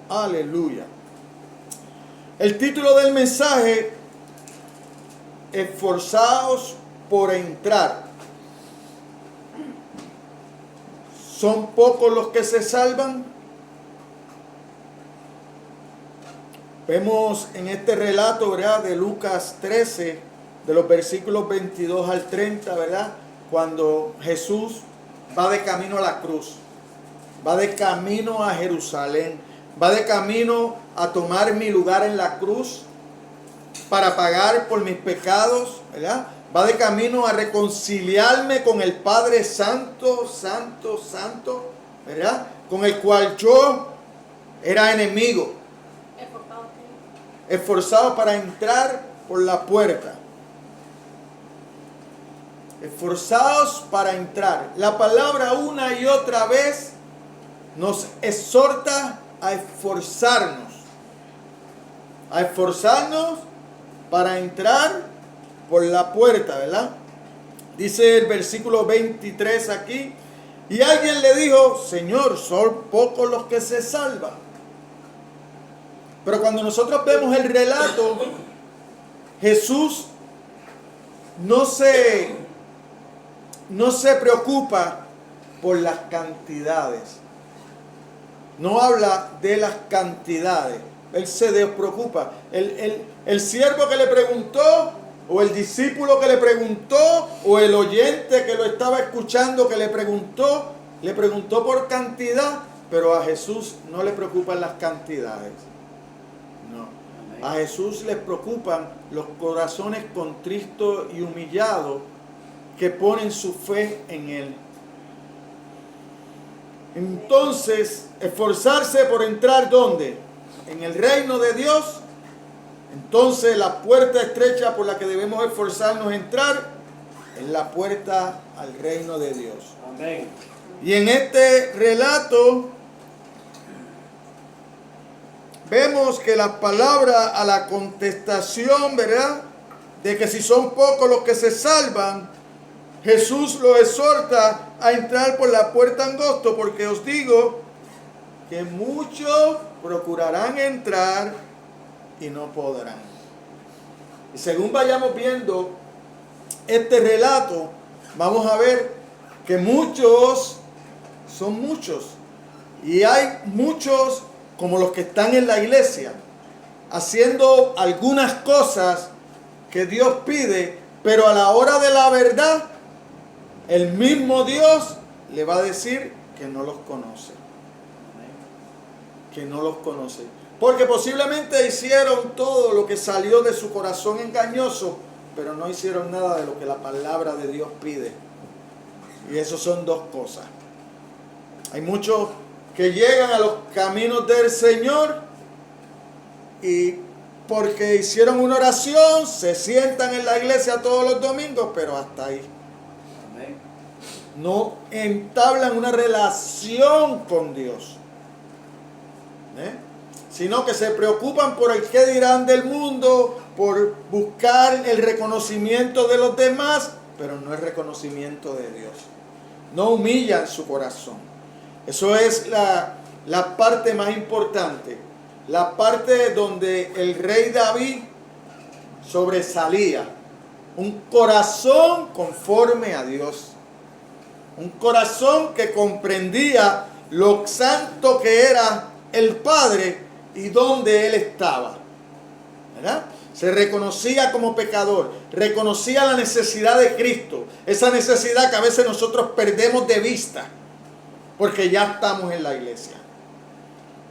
Aleluya. El título del mensaje: esforzaos por entrar. ¿Son pocos los que se salvan? Vemos en este relato, ¿verdad?, de Lucas 13, de los versículos 22 al 30, ¿verdad?, cuando Jesús va de camino a la cruz, va de camino a Jerusalén, va de camino a tomar mi lugar en la cruz para pagar por mis pecados, ¿verdad? Va de camino a reconciliarme con el Padre Santo, Santo, Santo, ¿verdad?, con el cual yo era enemigo. Esforzado para entrar por la puerta. Esforzados para entrar. La palabra una y otra vez nos exhorta a esforzarnos. A esforzarnos para entrar por la puerta, ¿verdad? Dice el versículo 23 aquí: y alguien le dijo: Señor, son pocos los que se salvan. Pero cuando nosotros vemos el relato, Jesús no se preocupa por las cantidades. No habla de las cantidades. Él se despreocupa. El siervo que le preguntó, o el discípulo que le preguntó, o el oyente que lo estaba escuchando que le preguntó por cantidad, pero a Jesús no le preocupan las cantidades. No. A Jesús les preocupan los corazones contristos y humillados que ponen su fe en Él. Entonces, esforzarse por entrar ¿dónde? En el reino de Dios. Entonces, la puerta estrecha por la que debemos esforzarnos a entrar es la puerta al reino de Dios. Amén. Y en este relato vemos que la palabra a la contestación, ¿verdad?, de que si son pocos los que se salvan, Jesús lo exhorta a entrar por la puerta angosta, porque os digo que muchos procurarán entrar y no podrán. Y según vayamos viendo este relato, vamos a ver que muchos son muchos. Y hay muchos como los que están en la iglesia, haciendo algunas cosas que Dios pide, pero a la hora de la verdad, el mismo Dios le va a decir que no los conoce. Que no los conoce. Porque posiblemente hicieron todo lo que salió de su corazón engañoso, pero no hicieron nada de lo que la palabra de Dios pide. Y eso son dos cosas. Hay muchos que llegan a los caminos del Señor y porque hicieron una oración, se sientan en la iglesia todos los domingos, pero hasta ahí. Amén. No entablan una relación con Dios, sino que se preocupan por el qué dirán del mundo, por buscar el reconocimiento de los demás, pero no el reconocimiento de Dios. No humillan su corazón. Eso es la parte más importante, la parte donde el rey David sobresalía. Un corazón conforme a Dios. Un corazón que comprendía lo santo que era el Padre y dónde Él estaba, ¿verdad? Se reconocía como pecador, reconocía la necesidad de Cristo, esa necesidad que a veces nosotros perdemos de vista, porque ya estamos en la iglesia.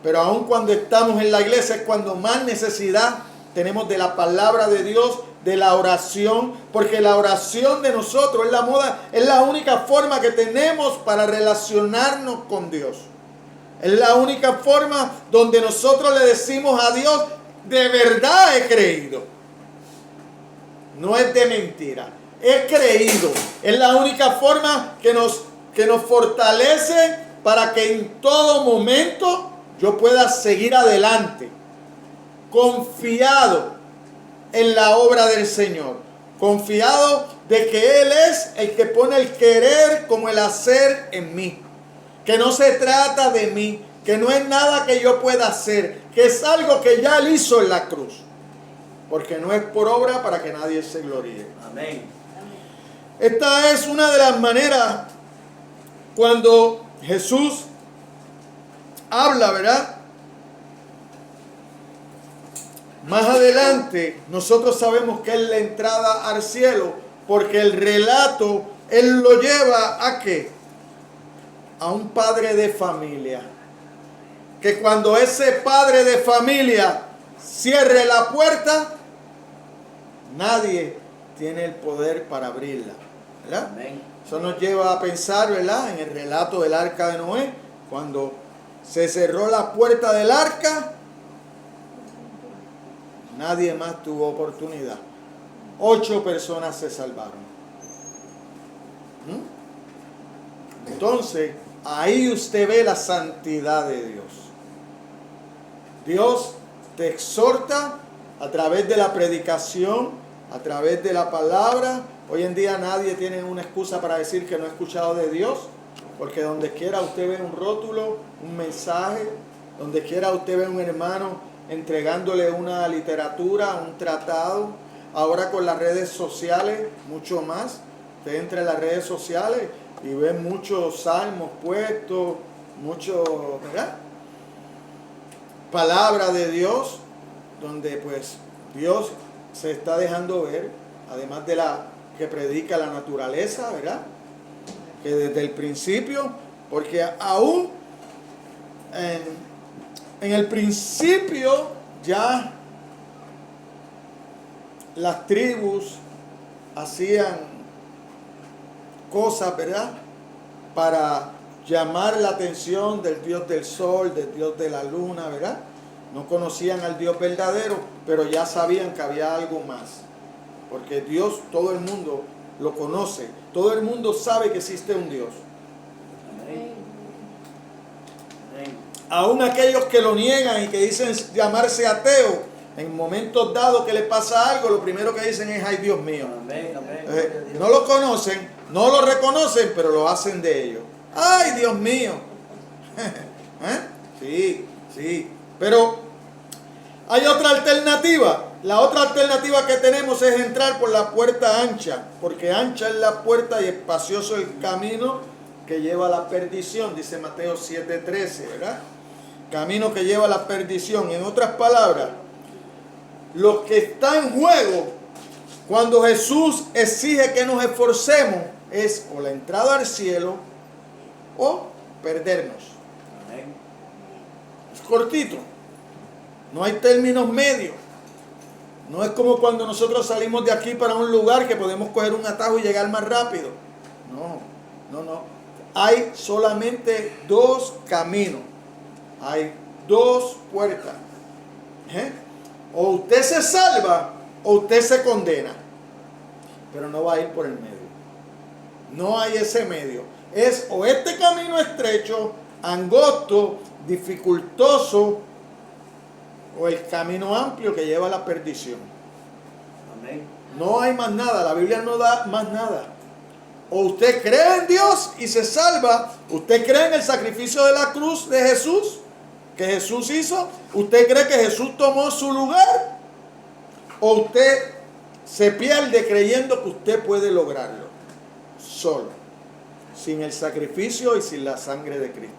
Pero aun cuando estamos en la iglesia es cuando más necesidad tenemos de la palabra de Dios, de la oración, porque la oración de nosotros es la única forma que tenemos para relacionarnos con Dios. Es la única forma donde nosotros le decimos a Dios: de verdad he creído. No es de mentira, he creído. Es la única forma que nos fortalece para que en todo momento yo pueda seguir adelante, confiado en la obra del Señor, confiado de que Él es el que pone el querer como el hacer en mí, que no se trata de mí, que no es nada que yo pueda hacer, que es algo que ya Él hizo en la cruz. Porque no es por obra para que nadie se gloríe. Amén. Esta es una de las maneras cuando Jesús habla, ¿verdad? Más adelante nosotros sabemos que es la entrada al cielo, porque el relato Él lo lleva ¿a qué? A un padre de familia. Que cuando ese padre de familia cierre la puerta, nadie tiene el poder para abrirla, ¿verdad? Amén. Eso nos lleva a pensar, ¿verdad? En el relato del arca de Noé, cuando se cerró la puerta del arca, nadie más tuvo oportunidad. 8 personas se salvaron. Entonces, ahí usted ve la santidad de Dios. Dios te exhorta a través de la predicación, a través de la palabra. Hoy en día nadie tiene una excusa para decir que no ha escuchado de Dios, porque donde quiera usted ve un rótulo, un mensaje, donde quiera usted ve un hermano entregándole una literatura, un tratado. Ahora con las redes sociales, mucho más. Usted entra en las redes sociales y ve muchos salmos puestos, mucho, ¿verdad? Palabra de Dios, donde pues Dios se está dejando ver, además de la que predica la naturaleza, ¿verdad? Que desde el principio, porque aún en el principio ya las tribus hacían cosas, ¿verdad? Para llamar la atención del Dios del sol, del Dios de la luna, ¿verdad? No conocían al Dios verdadero, pero ya sabían que había algo más. Porque Dios, todo el mundo lo conoce. Todo el mundo sabe que existe un Dios. Amén. Amén. Aún aquellos que lo niegan y que dicen llamarse ateo, en momentos dados que les pasa algo, lo primero que dicen es, ay Dios mío. Amén. Amén. No lo conocen, no lo reconocen, pero lo hacen de ellos. ¡Ay, Dios mío! Sí, sí. Pero hay otra alternativa. La otra alternativa que tenemos es entrar por la puerta ancha, porque ancha es la puerta y espacioso el camino que lleva a la perdición, dice Mateo 7:13, ¿verdad? Camino que lleva a la perdición. En otras palabras, lo que está en juego cuando Jesús exige que nos esforcemos es o la entrada al cielo o perdernos. Amén. Es cortito. No hay términos medios. No es como cuando nosotros salimos de aquí para un lugar que podemos coger un atajo y llegar más rápido. No. Hay solamente 2 caminos. Hay 2 puertas. O usted se salva o usted se condena. Pero no va a ir por el medio. No hay ese medio. Es o este camino estrecho, angosto, dificultoso, o el camino amplio que lleva a la perdición. Amén. No hay más nada. La Biblia no da más nada. O usted cree en Dios y se salva. Usted cree en el sacrificio de la cruz de Jesús, que Jesús hizo. Usted cree que Jesús tomó su lugar. O usted se pierde creyendo que usted puede lograrlo solo, sin el sacrificio y sin la sangre de Cristo.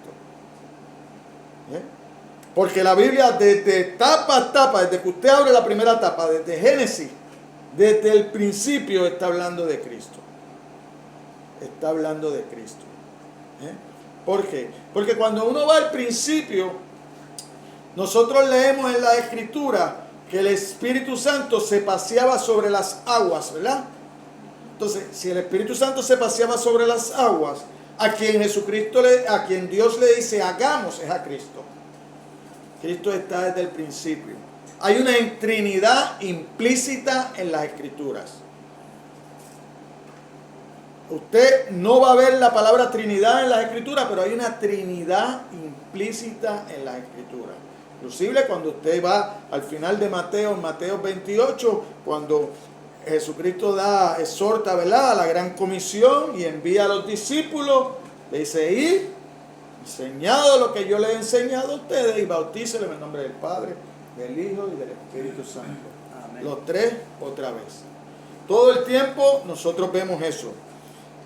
Porque la Biblia desde tapa a tapa, desde que usted abre la primera tapa, desde Génesis, desde el principio está hablando de Cristo. Está hablando de Cristo. ¿Por qué? Porque cuando uno va al principio, nosotros leemos en la Escritura que el Espíritu Santo se paseaba sobre las aguas, ¿verdad? Entonces, si el Espíritu Santo se paseaba sobre las aguas, a quien Dios le dice hagamos es a Cristo. Cristo está desde el principio. Hay una Trinidad implícita en las Escrituras. Usted no va a ver la palabra Trinidad en las Escrituras, pero hay una Trinidad implícita en las Escrituras. Inclusive cuando usted va al final de Mateo, en Mateo 28, cuando Jesucristo exhorta, ¿verdad?, a la gran comisión y envía a los discípulos, le dice, ir, enseñado lo que yo les he enseñado a ustedes y bautícenlos en el nombre del Padre, del Hijo y del Espíritu Santo. Amén. Los tres otra vez. Todo el tiempo nosotros vemos eso.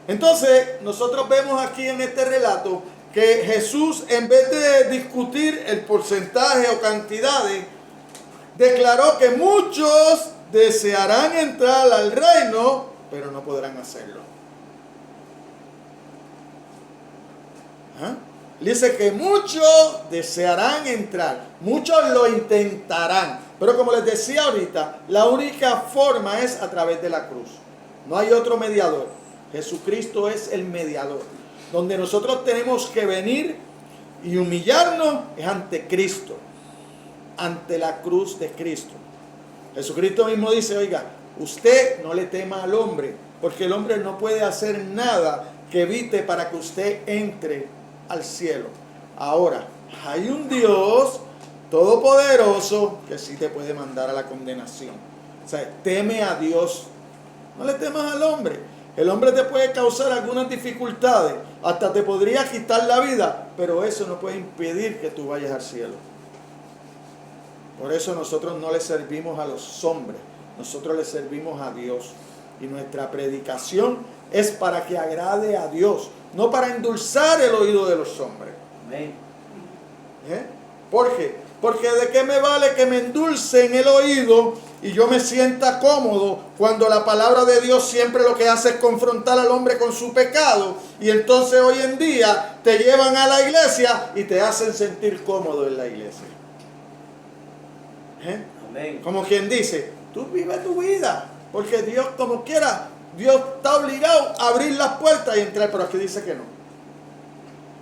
Entonces, nosotros vemos aquí en este relato que Jesús, en vez de discutir el porcentaje o cantidades, declaró que muchos desearán entrar al reino, pero no podrán hacerlo. ¿Ah? Dice que muchos desearán entrar, muchos lo intentarán, pero como les decía ahorita, la única forma es a través de la cruz. No hay otro mediador. Jesucristo es el mediador. Donde nosotros tenemos que venir y humillarnos es ante Cristo, ante la cruz de Cristo. Jesucristo mismo dice, oiga, usted no le tema al hombre, porque el hombre no puede hacer nada que evite para que usted entre al cielo. Ahora, hay un Dios todopoderoso que sí te puede mandar a la condenación. O sea, teme a Dios. No le temas al hombre. El hombre te puede causar algunas dificultades, hasta te podría quitar la vida, pero eso no puede impedir que tú vayas al cielo. Por eso nosotros no le servimos a los hombres, nosotros le servimos a Dios. Y nuestra predicación es para que agrade a Dios, no para endulzar el oído de los hombres. Amén. ¿Por qué? Porque de qué me vale que me endulcen el oído y yo me sienta cómodo cuando la palabra de Dios siempre lo que hace es confrontar al hombre con su pecado, y entonces hoy en día te llevan a la iglesia y te hacen sentir cómodo en la iglesia. Amén. Como quien dice, tú vive tu vida, porque Dios como quiera, Dios está obligado a abrir las puertas y entrar, pero aquí dice que no.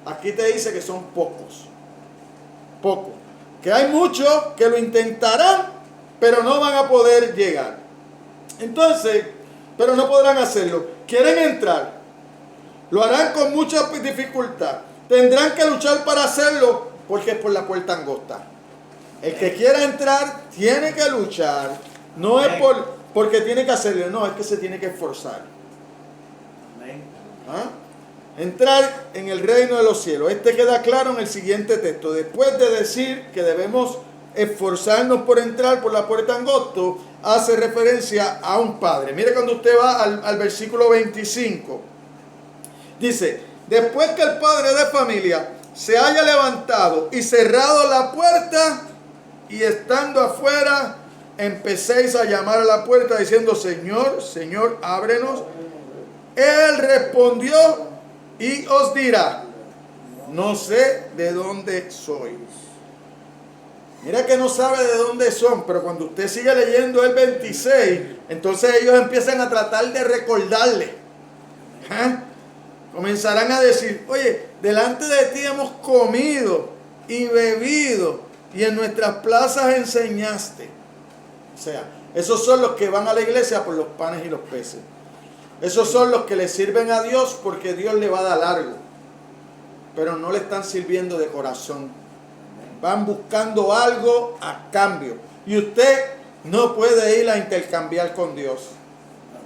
Aquí te dice que son pocos. Pocos. Que hay muchos que lo intentarán, pero no van a poder llegar. Entonces, pero no podrán hacerlo. Quieren entrar, lo harán con mucha dificultad. Tendrán que luchar para hacerlo, porque es por la puerta angosta. El que quiera entrar tiene que luchar. No es porque tiene que hacerlo, no, es que se tiene que esforzar. Amén. ¿Ah? Entrar en el reino de los cielos. Este queda claro en el siguiente texto. Después de decir que debemos esforzarnos por entrar por la puerta angosta, hace referencia a un padre. Mire cuando usted va al versículo 25. Dice, después que el padre de familia se haya levantado y cerrado la puerta, y estando afuera, empecéis a llamar a la puerta diciendo, Señor, Señor, ábrenos. Él respondió y os dirá, no sé de dónde sois. Mira que no sabe de dónde son, pero cuando usted sigue leyendo el 26, entonces ellos empiezan a tratar de recordarle. Comenzarán a decir, oye, delante de ti hemos comido y bebido, y en nuestras plazas enseñaste. O sea, esos son los que van a la iglesia por los panes y los peces. Esos son los que le sirven a Dios porque Dios le va a dar algo. Pero no le están sirviendo de corazón. Van buscando algo a cambio. Y usted no puede ir a intercambiar con Dios.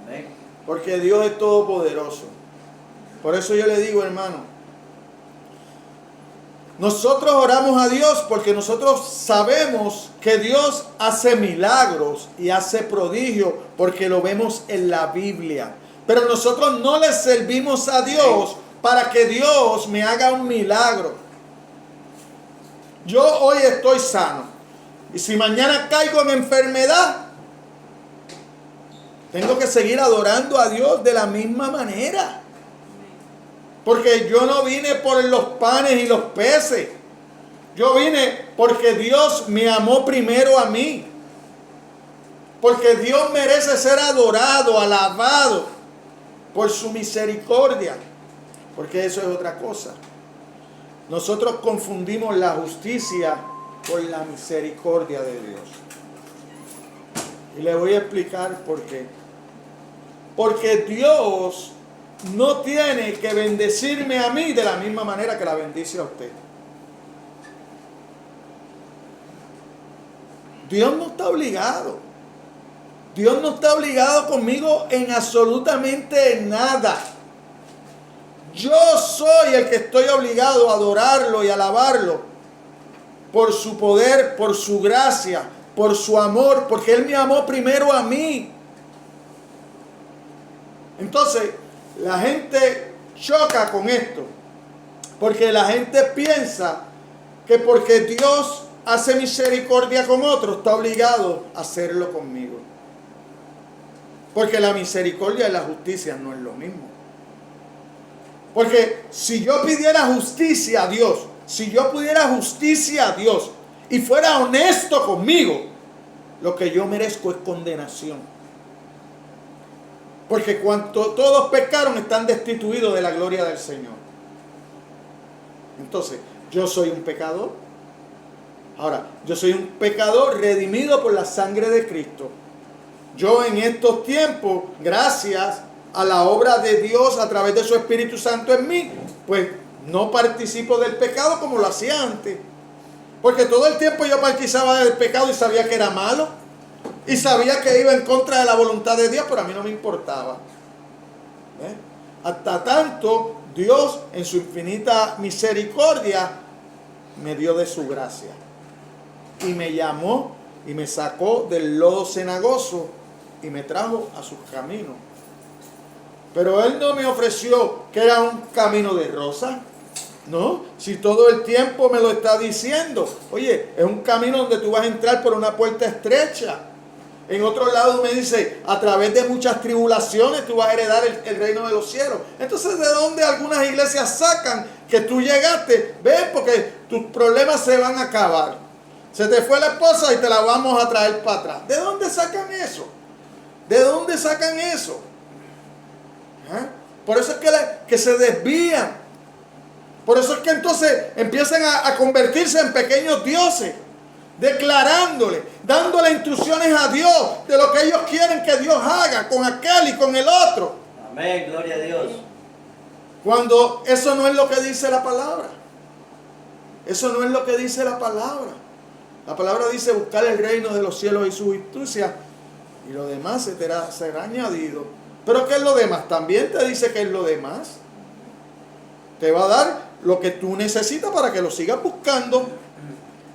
Amén. Porque Dios es todopoderoso. Por eso yo le digo, hermano, nosotros oramos a Dios porque nosotros sabemos que Dios hace milagros y hace prodigios porque lo vemos en la Biblia. Pero nosotros no le servimos a Dios para que Dios me haga un milagro. Yo hoy estoy sano y si mañana caigo en enfermedad, tengo que seguir adorando a Dios de la misma manera. Porque yo no vine por los panes y los peces. Yo vine porque Dios me amó primero a mí. Porque Dios merece ser adorado, alabado por su misericordia. Porque eso es otra cosa. Nosotros confundimos la justicia con la misericordia de Dios. Y le voy a explicar por qué. Porque Dios no tiene que bendecirme a mí de la misma manera que la bendice a usted. Dios no está obligado. Dios no está obligado conmigo en absolutamente nada. Yo soy el que estoy obligado a adorarlo y alabarlo por su poder, por su gracia, por su amor, porque Él me amó primero a mí. Entonces, la gente choca con esto, porque la gente piensa que porque Dios hace misericordia con otros, está obligado a hacerlo conmigo. Porque la misericordia y la justicia no es lo mismo. Porque si yo pidiera justicia a Dios, si yo pudiera justicia a Dios y fuera honesto conmigo, lo que yo merezco es condenación. Porque cuando todos pecaron están destituidos de la gloria del Señor. Entonces, yo soy un pecador. Ahora, yo soy un pecador redimido por la sangre de Cristo. Yo en estos tiempos, gracias a la obra de Dios a través de su Espíritu Santo en mí, pues no participo del pecado como lo hacía antes. Porque todo el tiempo yo participaba del pecado y sabía que era malo. Y sabía que iba en contra de la voluntad de Dios, pero a mí no me importaba. Hasta tanto, Dios en su infinita misericordia me dio de su gracia. Y me llamó y me sacó del lodo cenagoso y me trajo a sus caminos. Pero Él no me ofreció que era un camino de rosa. No, si todo el tiempo me lo está diciendo. Oye, es un camino donde tú vas a entrar por una puerta estrecha. En otro lado me dice, a través de muchas tribulaciones tú vas a heredar el reino de los cielos. Entonces, ¿de dónde algunas iglesias sacan que tú llegaste? Ven, porque tus problemas se van a acabar. Se te fue la esposa y te la vamos a traer para atrás. ¿De dónde sacan eso? ¿De dónde sacan eso? Por eso es que se desvían. Por eso es que entonces empiezan a convertirse en pequeños dioses, declarándole, dándole instrucciones a Dios de lo que ellos quieren que Dios haga con aquel y con el otro. Amén, gloria a Dios. Cuando eso no es lo que dice la palabra. Eso no es lo que dice la palabra. La palabra dice buscar el reino de los cielos y su justicia, y lo demás será añadido. ¿Pero qué es lo demás? También te dice que es lo demás. Te va a dar lo que tú necesitas para que lo sigas buscando,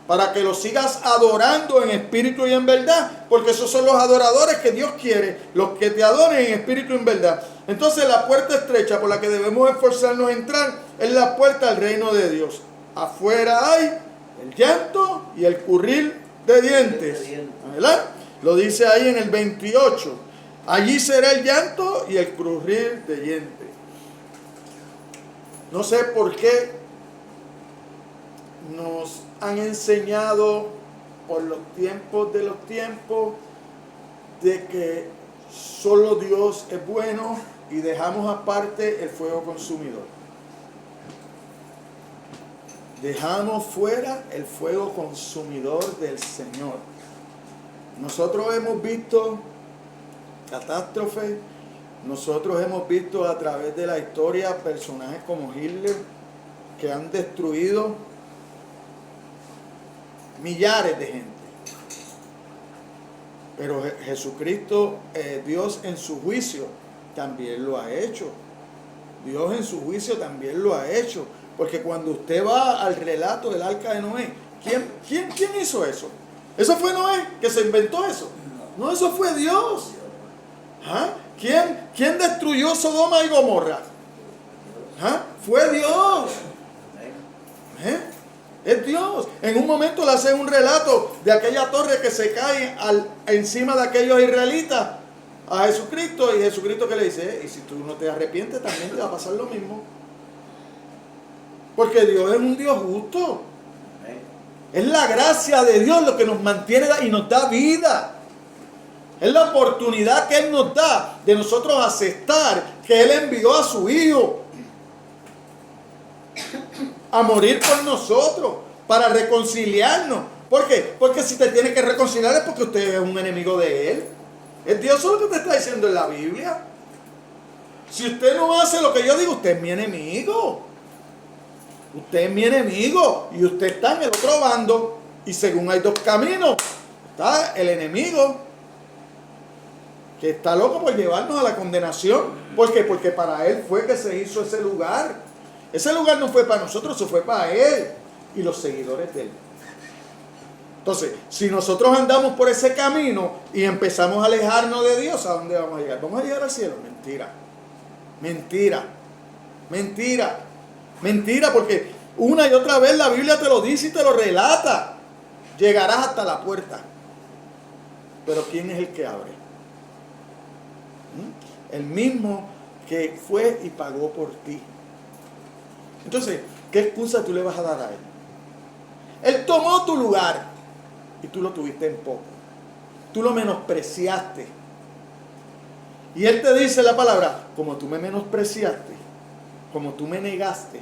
para que lo sigas adorando en espíritu y en verdad, porque esos son los adoradores que Dios quiere, los que te adoren en espíritu y en verdad. Entonces la puerta estrecha por la que debemos esforzarnos a entrar es la puerta al reino de Dios. Afuera hay el llanto y el crujir de dientes, ¿verdad? Lo dice ahí en el 28. Allí será el llanto y el crujir de dientes. No sé por qué nos han enseñado por los tiempos de los tiempos de que solo Dios es bueno y dejamos aparte el fuego consumidor. Dejamos fuera el fuego consumidor del Señor. Nosotros hemos visto catástrofes. Nosotros hemos visto a través de la historia personajes como Hitler que han destruido millares de gente. Pero Jesucristo, Dios en su juicio también lo ha hecho. Dios en su juicio también lo ha hecho. Porque cuando usted va al relato del arca de Noé, ¿quién hizo eso? ¿Eso fue Noé que se inventó eso? No, eso fue Dios. ¿Ah? ¿Quién destruyó Sodoma y Gomorra? ¿Ah? Fue Dios. Es Dios. En un momento le hacen un relato de aquella torre que se cae encima de aquellos israelitas a Jesucristo. Y Jesucristo que le dice, y si tú no te arrepientes también te va a pasar lo mismo. Porque Dios es un Dios justo. Es la gracia de Dios lo que nos mantiene y nos da vida. Es la oportunidad que Él nos da de nosotros aceptar que Él envió a su Hijo a morir por nosotros, para reconciliarnos. ¿Por qué? Porque si te tiene que reconciliar es porque usted es un enemigo de Él. Es Dios lo que te está diciendo en la Biblia. Si usted no hace lo que yo digo, usted es mi enemigo. Usted es mi enemigo y usted está en el otro bando. Y según hay dos caminos, está el enemigo. que está loco por llevarnos a la condenación. ¿Por qué? Porque para Él fue que se hizo ese lugar. Ese lugar no fue para nosotros, eso fue para Él y los seguidores de Él. Entonces, si nosotros andamos por ese camino y empezamos a alejarnos de Dios, ¿a dónde vamos a llegar? ¿Vamos a llegar al cielo? Mentira. Mentira. Mentira. Mentira, porque una y otra vez la Biblia te lo dice y te lo relata. Llegarás hasta la puerta. Pero ¿quién es el que abre? El mismo que fue y pagó por ti. Entonces, ¿qué excusa tú le vas a dar a Él? Él tomó tu lugar y tú lo tuviste en poco. Tú lo menospreciaste. Y Él te dice la palabra, como tú me menospreciaste, como tú me negaste,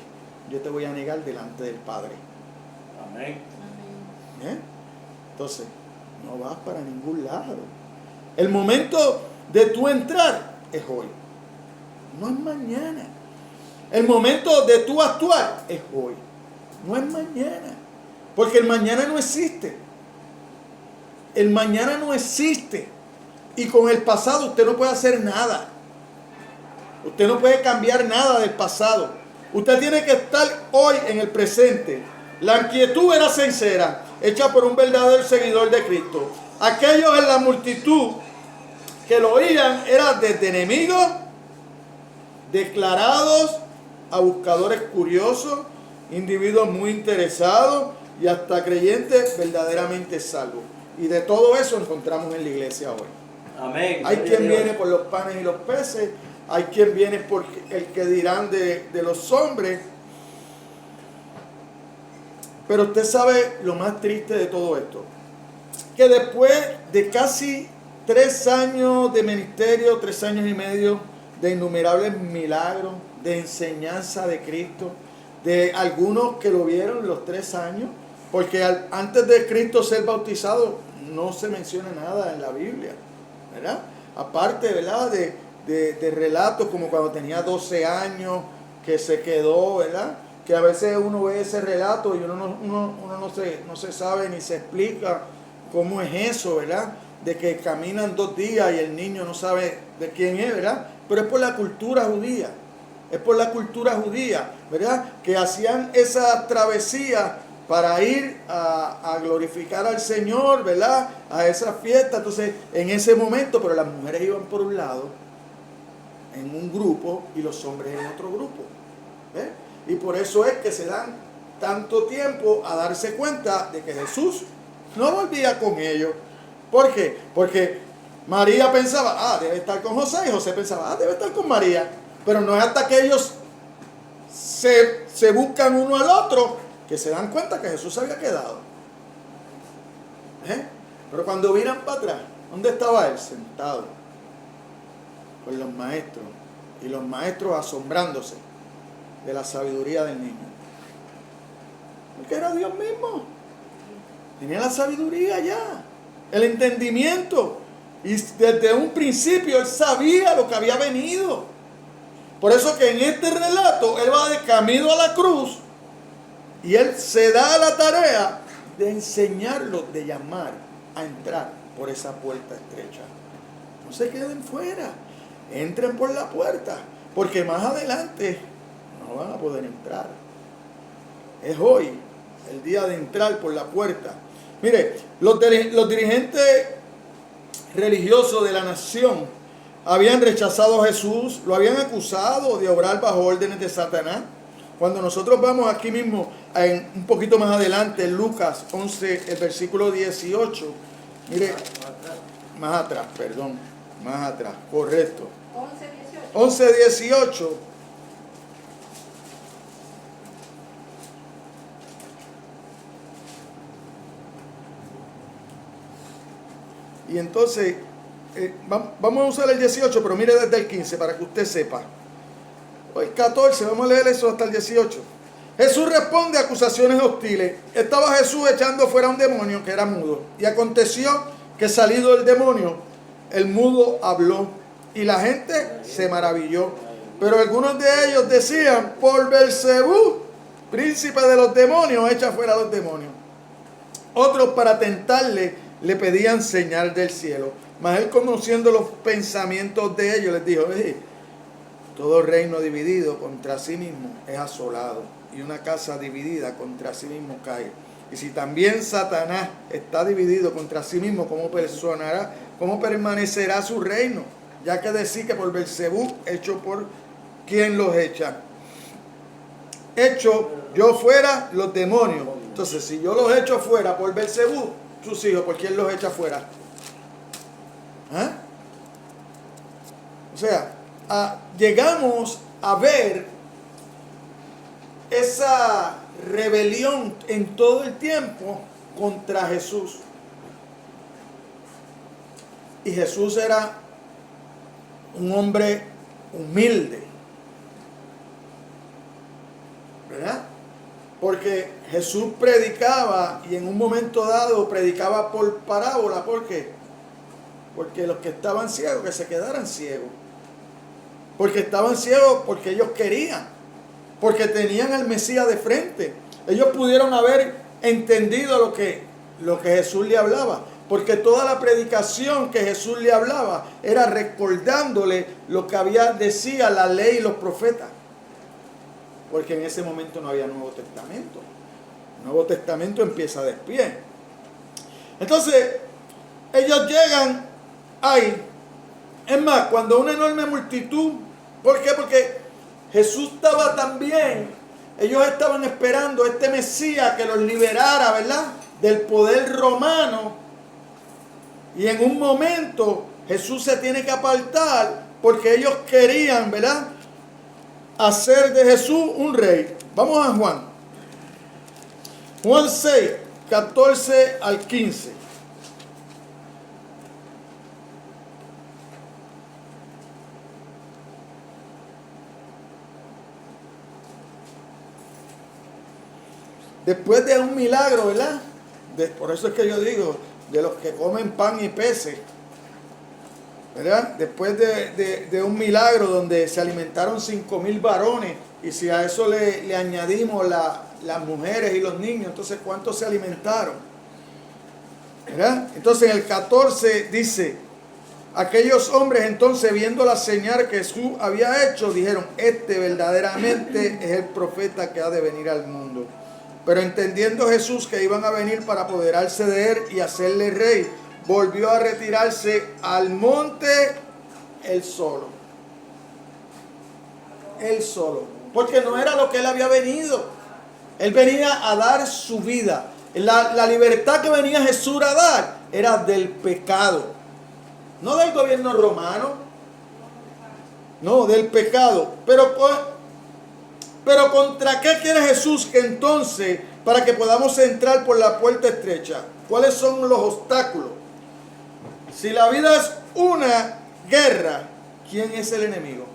yo te voy a negar delante del Padre. Amén. Entonces, no vas para ningún lado. El momento de tú entrar es hoy. No es mañana. El momento de tú actuar es hoy. No es mañana. Porque el mañana no existe. El mañana no existe. Y con el pasado usted no puede hacer nada. Usted no puede cambiar nada del pasado. Usted tiene que estar hoy en el presente. La inquietud era sincera, hecha por un verdadero seguidor de Cristo. Aquellos en la multitud que lo oían eran desde enemigos declarados a buscadores curiosos, individuos muy interesados y hasta creyentes verdaderamente salvos. Y de todo eso encontramos en la iglesia hoy. Amén. Hay quien viene por los panes y los peces, hay quien viene por el que dirán de los hombres. Pero usted sabe lo más triste de todo esto, que después de casi 3 años de ministerio, 3 años y medio de innumerables milagros, de enseñanza de Cristo, de algunos que lo vieron los 3 años, porque antes de Cristo ser bautizado no se menciona nada en la Biblia, ¿verdad? Aparte, ¿verdad? De relatos como cuando tenía 12 años, que se quedó, ¿verdad? Que a veces uno ve ese relato y uno no se sabe ni se explica cómo es eso, ¿verdad? De que caminan 2 días y el niño no sabe de quién es, ¿verdad? Pero es por la cultura judía. Es por la cultura judía, ¿verdad? Que hacían esa travesía para ir a glorificar al Señor, ¿verdad? A esa fiesta. Entonces, en ese momento, pero las mujeres iban por un lado, en un grupo, y los hombres en otro grupo. ¿Ves? Y por eso es que se dan tanto tiempo a darse cuenta de que Jesús no volvía con ellos. ¿Por qué? Porque María pensaba, debe estar con José, y José pensaba, debe estar con María. Pero no es hasta que ellos se buscan uno al otro que se dan cuenta que Jesús se había quedado. Pero cuando miran para atrás, ¿dónde estaba él? Sentado con los maestros, y los maestros asombrándose de la sabiduría del niño. Porque era Dios mismo. Tenía la sabiduría ya, el entendimiento, y desde un principio él sabía lo que había venido. Por eso que en este relato él va de camino a la cruz y él se da la tarea de enseñarlos, de llamar a entrar por esa puerta estrecha. No se queden fuera, entren por la puerta, porque más adelante no van a poder entrar. Es hoy el día de entrar por la puerta. Mire, los dirigentes religiosos de la nación habían rechazado a Jesús, lo habían acusado de obrar bajo órdenes de Satanás. Cuando nosotros vamos aquí mismo, un poquito más adelante, en Lucas 11, el versículo 18, mire, más atrás, correcto. 11, 18. Y entonces, vamos a usar el 18, pero mire desde el 15 para que usted sepa. El 14, vamos a leer eso hasta el 18. Jesús responde a acusaciones hostiles. Estaba Jesús echando fuera a un demonio que era mudo. Y aconteció que salido el demonio, el mudo habló. Y la gente se maravilló. Pero algunos de ellos decían, por Belcebú, príncipe de los demonios, echa fuera a los demonios. Otros, para tentarle, le pedían señal del cielo. Mas él, conociendo los pensamientos de ellos, les dijo: todo reino dividido contra sí mismo es asolado, y una casa dividida contra sí mismo cae. Y si también Satanás está dividido contra sí mismo, ¿cómo permanecerá su reino? Ya que decir que por Beelzebú, hecho por quien los echa. Hecho yo fuera los demonios. Entonces, si yo los echo fuera por Beelzebú, sus hijos, ¿por quién los echa fuera? ¿Ah? O sea, llegamos a ver esa rebelión en todo el tiempo contra Jesús. Y Jesús era un hombre humilde, ¿verdad? Porque Jesús predicaba, y en un momento dado predicaba por parábola. ¿Por qué? Porque los que estaban ciegos, que se quedaran ciegos. Porque estaban ciegos porque ellos querían, porque tenían al Mesías de frente. Ellos pudieron haber entendido lo que Jesús le hablaba, porque toda la predicación que Jesús le hablaba era recordándole lo que decía la ley y los profetas, porque en ese momento no había Nuevo Testamento. El Nuevo Testamento empieza después. Entonces ellos llegan ahí. Es más, cuando una enorme multitud, ¿por qué? Porque Jesús estaba también, ellos estaban esperando a este Mesías que los liberara, ¿verdad?, del poder romano. Y en un momento Jesús se tiene que apartar porque ellos querían, ¿verdad?, hacer de Jesús un rey. Vamos a Juan. Juan 6, 14 al 15. Después de un milagro, ¿verdad? Por eso es que yo digo, de los que comen pan y peces, ¿verdad? Después de un milagro donde se alimentaron 5,000 varones, y si a eso le añadimos las mujeres y los niños, entonces ¿cuántos se alimentaron? ¿Verdad? Entonces en el 14 dice: aquellos hombres entonces, viendo la señal que Jesús había hecho, dijeron: este verdaderamente es el profeta que ha de venir al mundo. Pero entendiendo Jesús que iban a venir para apoderarse de él y hacerle rey, volvió a retirarse al monte él solo. Él solo. Porque no era lo que él había venido. Él venía a dar su vida. La libertad que venía Jesús a dar era del pecado. No del gobierno romano. No, del pecado. Pero ¿contra qué quiere Jesús que entonces, para que podamos entrar por la puerta estrecha? ¿Cuáles son los obstáculos? Si la vida es una guerra, ¿quién es el enemigo?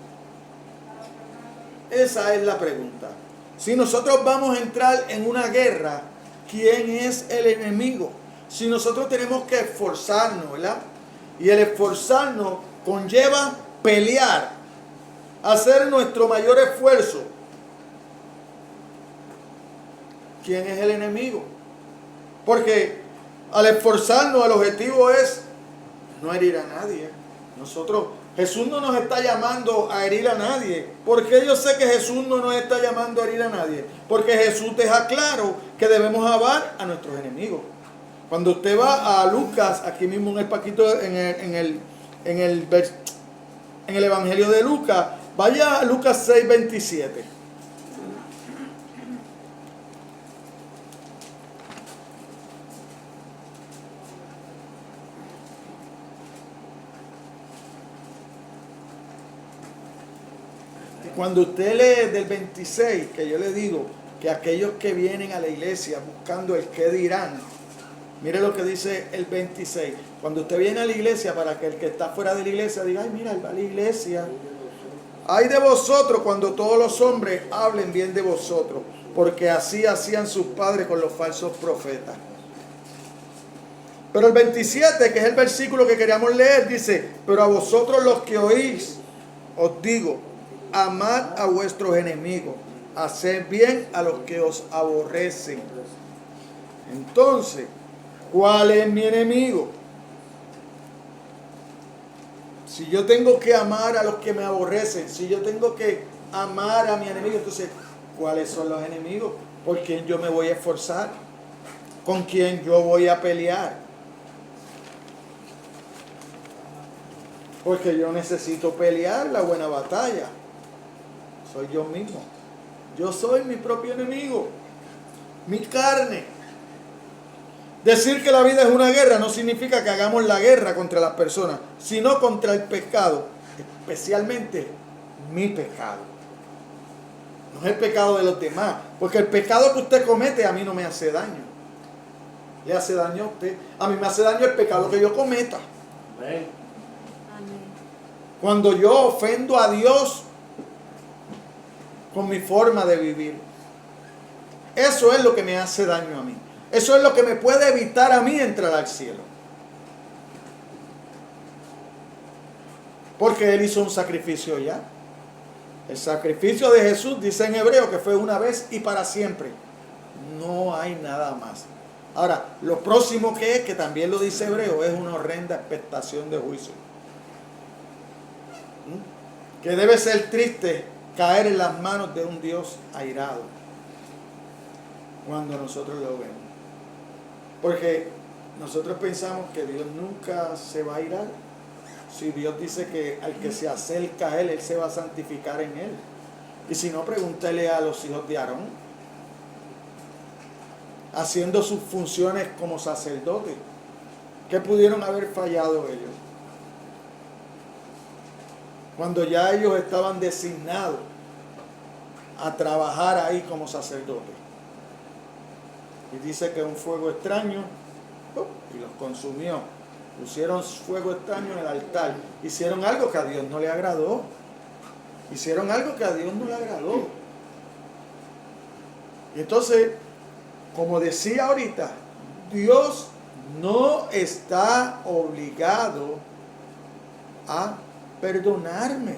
Esa es la pregunta. Si nosotros vamos a entrar en una guerra, ¿quién es el enemigo? Si nosotros tenemos que esforzarnos, ¿verdad? Y el esforzarnos conlleva pelear, hacer nuestro mayor esfuerzo. ¿Quién es el enemigo? Porque al esforzarnos, el objetivo es no herir a nadie. Jesús no nos está llamando a herir a nadie. ¿Por qué yo sé que Jesús no nos está llamando a herir a nadie? Porque Jesús deja claro que debemos amar a nuestros enemigos. Cuando usted va a Lucas, aquí mismo en el paquito, en el Evangelio de Lucas, vaya a Lucas 6, 27. Cuando usted lee del 26, que yo le digo que aquellos que vienen a la iglesia buscando el qué dirán, mire lo que dice el 26. Cuando usted viene a la iglesia, para que el que está fuera de la iglesia diga: ay, mira, él va a la iglesia. Ay de vosotros cuando todos los hombres hablen bien de vosotros, porque así hacían sus padres con los falsos profetas. Pero el 27, que es el versículo que queríamos leer, dice: pero a vosotros los que oís, os digo, amad a vuestros enemigos, haced bien a los que os aborrecen. Entonces, ¿Cuál es mi enemigo? Si yo tengo que amar a los que me aborrecen, si yo tengo que amar a mi enemigo, entonces, ¿cuáles son los enemigos? ¿Por quién yo me voy a esforzar? ¿Con quién yo voy a pelear? Porque yo necesito pelear la buena batalla. Soy yo mismo. Yo soy mi propio enemigo. Mi carne. Decir que la vida es una guerra no significa que hagamos la guerra contra las personas, sino contra el pecado, especialmente mi pecado. No es el pecado de los demás, porque el pecado que usted comete a mí no me hace daño. Le hace daño a usted. A mí me hace daño el pecado que yo cometa. Amén. Cuando yo ofendo a Dios con mi forma de vivir. Eso es lo que me hace daño a mí. Eso es lo que me puede evitar a mí entrar al cielo. Porque Él hizo un sacrificio ya. El sacrificio de Jesús, dice en Hebreo, que fue una vez y para siempre. No hay nada más. Ahora, lo próximo que es, que también lo dice Hebreo, es una horrenda expectación de juicio. Que debe ser triste caer en las manos de un Dios airado cuando nosotros lo vemos. Porque nosotros pensamos que Dios nunca se va a irar. Si Dios dice que al que se acerca a Él se va a santificar en Él. Y si no, pregúntele a los hijos de Aarón, haciendo sus funciones como sacerdotes, ¿qué pudieron haber fallado ellos? Cuando ya ellos estaban designados a trabajar ahí como sacerdotes. Y dice que un fuego extraño y los consumió. Pusieron fuego extraño en el altar. Hicieron algo que a Dios no le agradó. Hicieron algo que a Dios no le agradó. Y entonces, como decía ahorita, Dios no está obligado a perdonarme.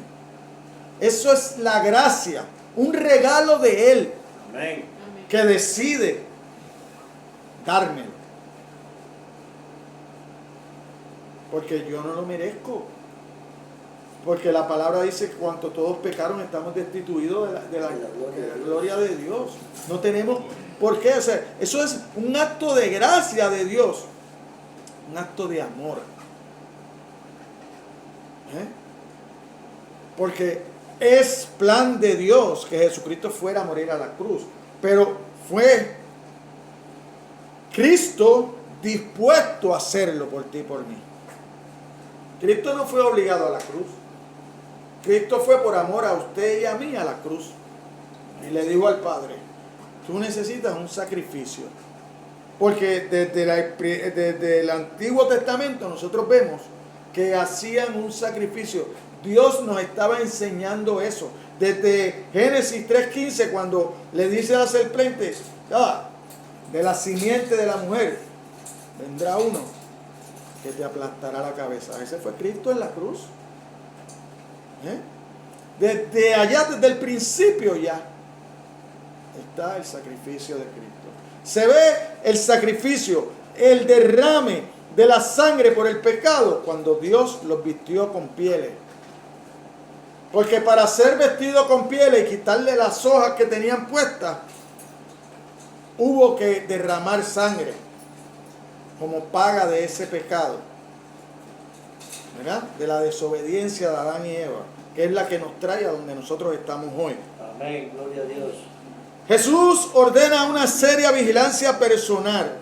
Eso es la gracia, un regalo de Él. Amén. Que decide dármelo. Porque yo no lo merezco. Porque la palabra dice que cuanto todos pecaron estamos destituidos de la gloria de Dios. No tenemos por qué. O sea, eso es un acto de gracia de Dios. Un acto de amor. Porque es plan de Dios que Jesucristo fuera a morir a la cruz. Pero fue Cristo dispuesto a hacerlo por ti y por mí. Cristo no fue obligado a la cruz. Cristo fue por amor a usted y a mí a la cruz. Y le dijo al Padre, tú necesitas un sacrificio. Porque desde el Antiguo Testamento nosotros vemos que hacían un sacrificio. Dios nos estaba enseñando eso. Desde Génesis 3:15, cuando le dice a la serpiente, de la simiente de la mujer vendrá uno que te aplastará la cabeza. Ese fue Cristo en la cruz. Desde allá, desde el principio ya está el sacrificio de Cristo. Se ve el sacrificio, el derrame de la sangre por el pecado cuando Dios los vistió con pieles. Porque para ser vestido con pieles y quitarle las hojas que tenían puestas, hubo que derramar sangre como paga de ese pecado, ¿verdad? De la desobediencia de Adán y Eva, que es la que nos trae a donde nosotros estamos hoy. Amén, gloria a Dios. Jesús ordena una seria vigilancia personal.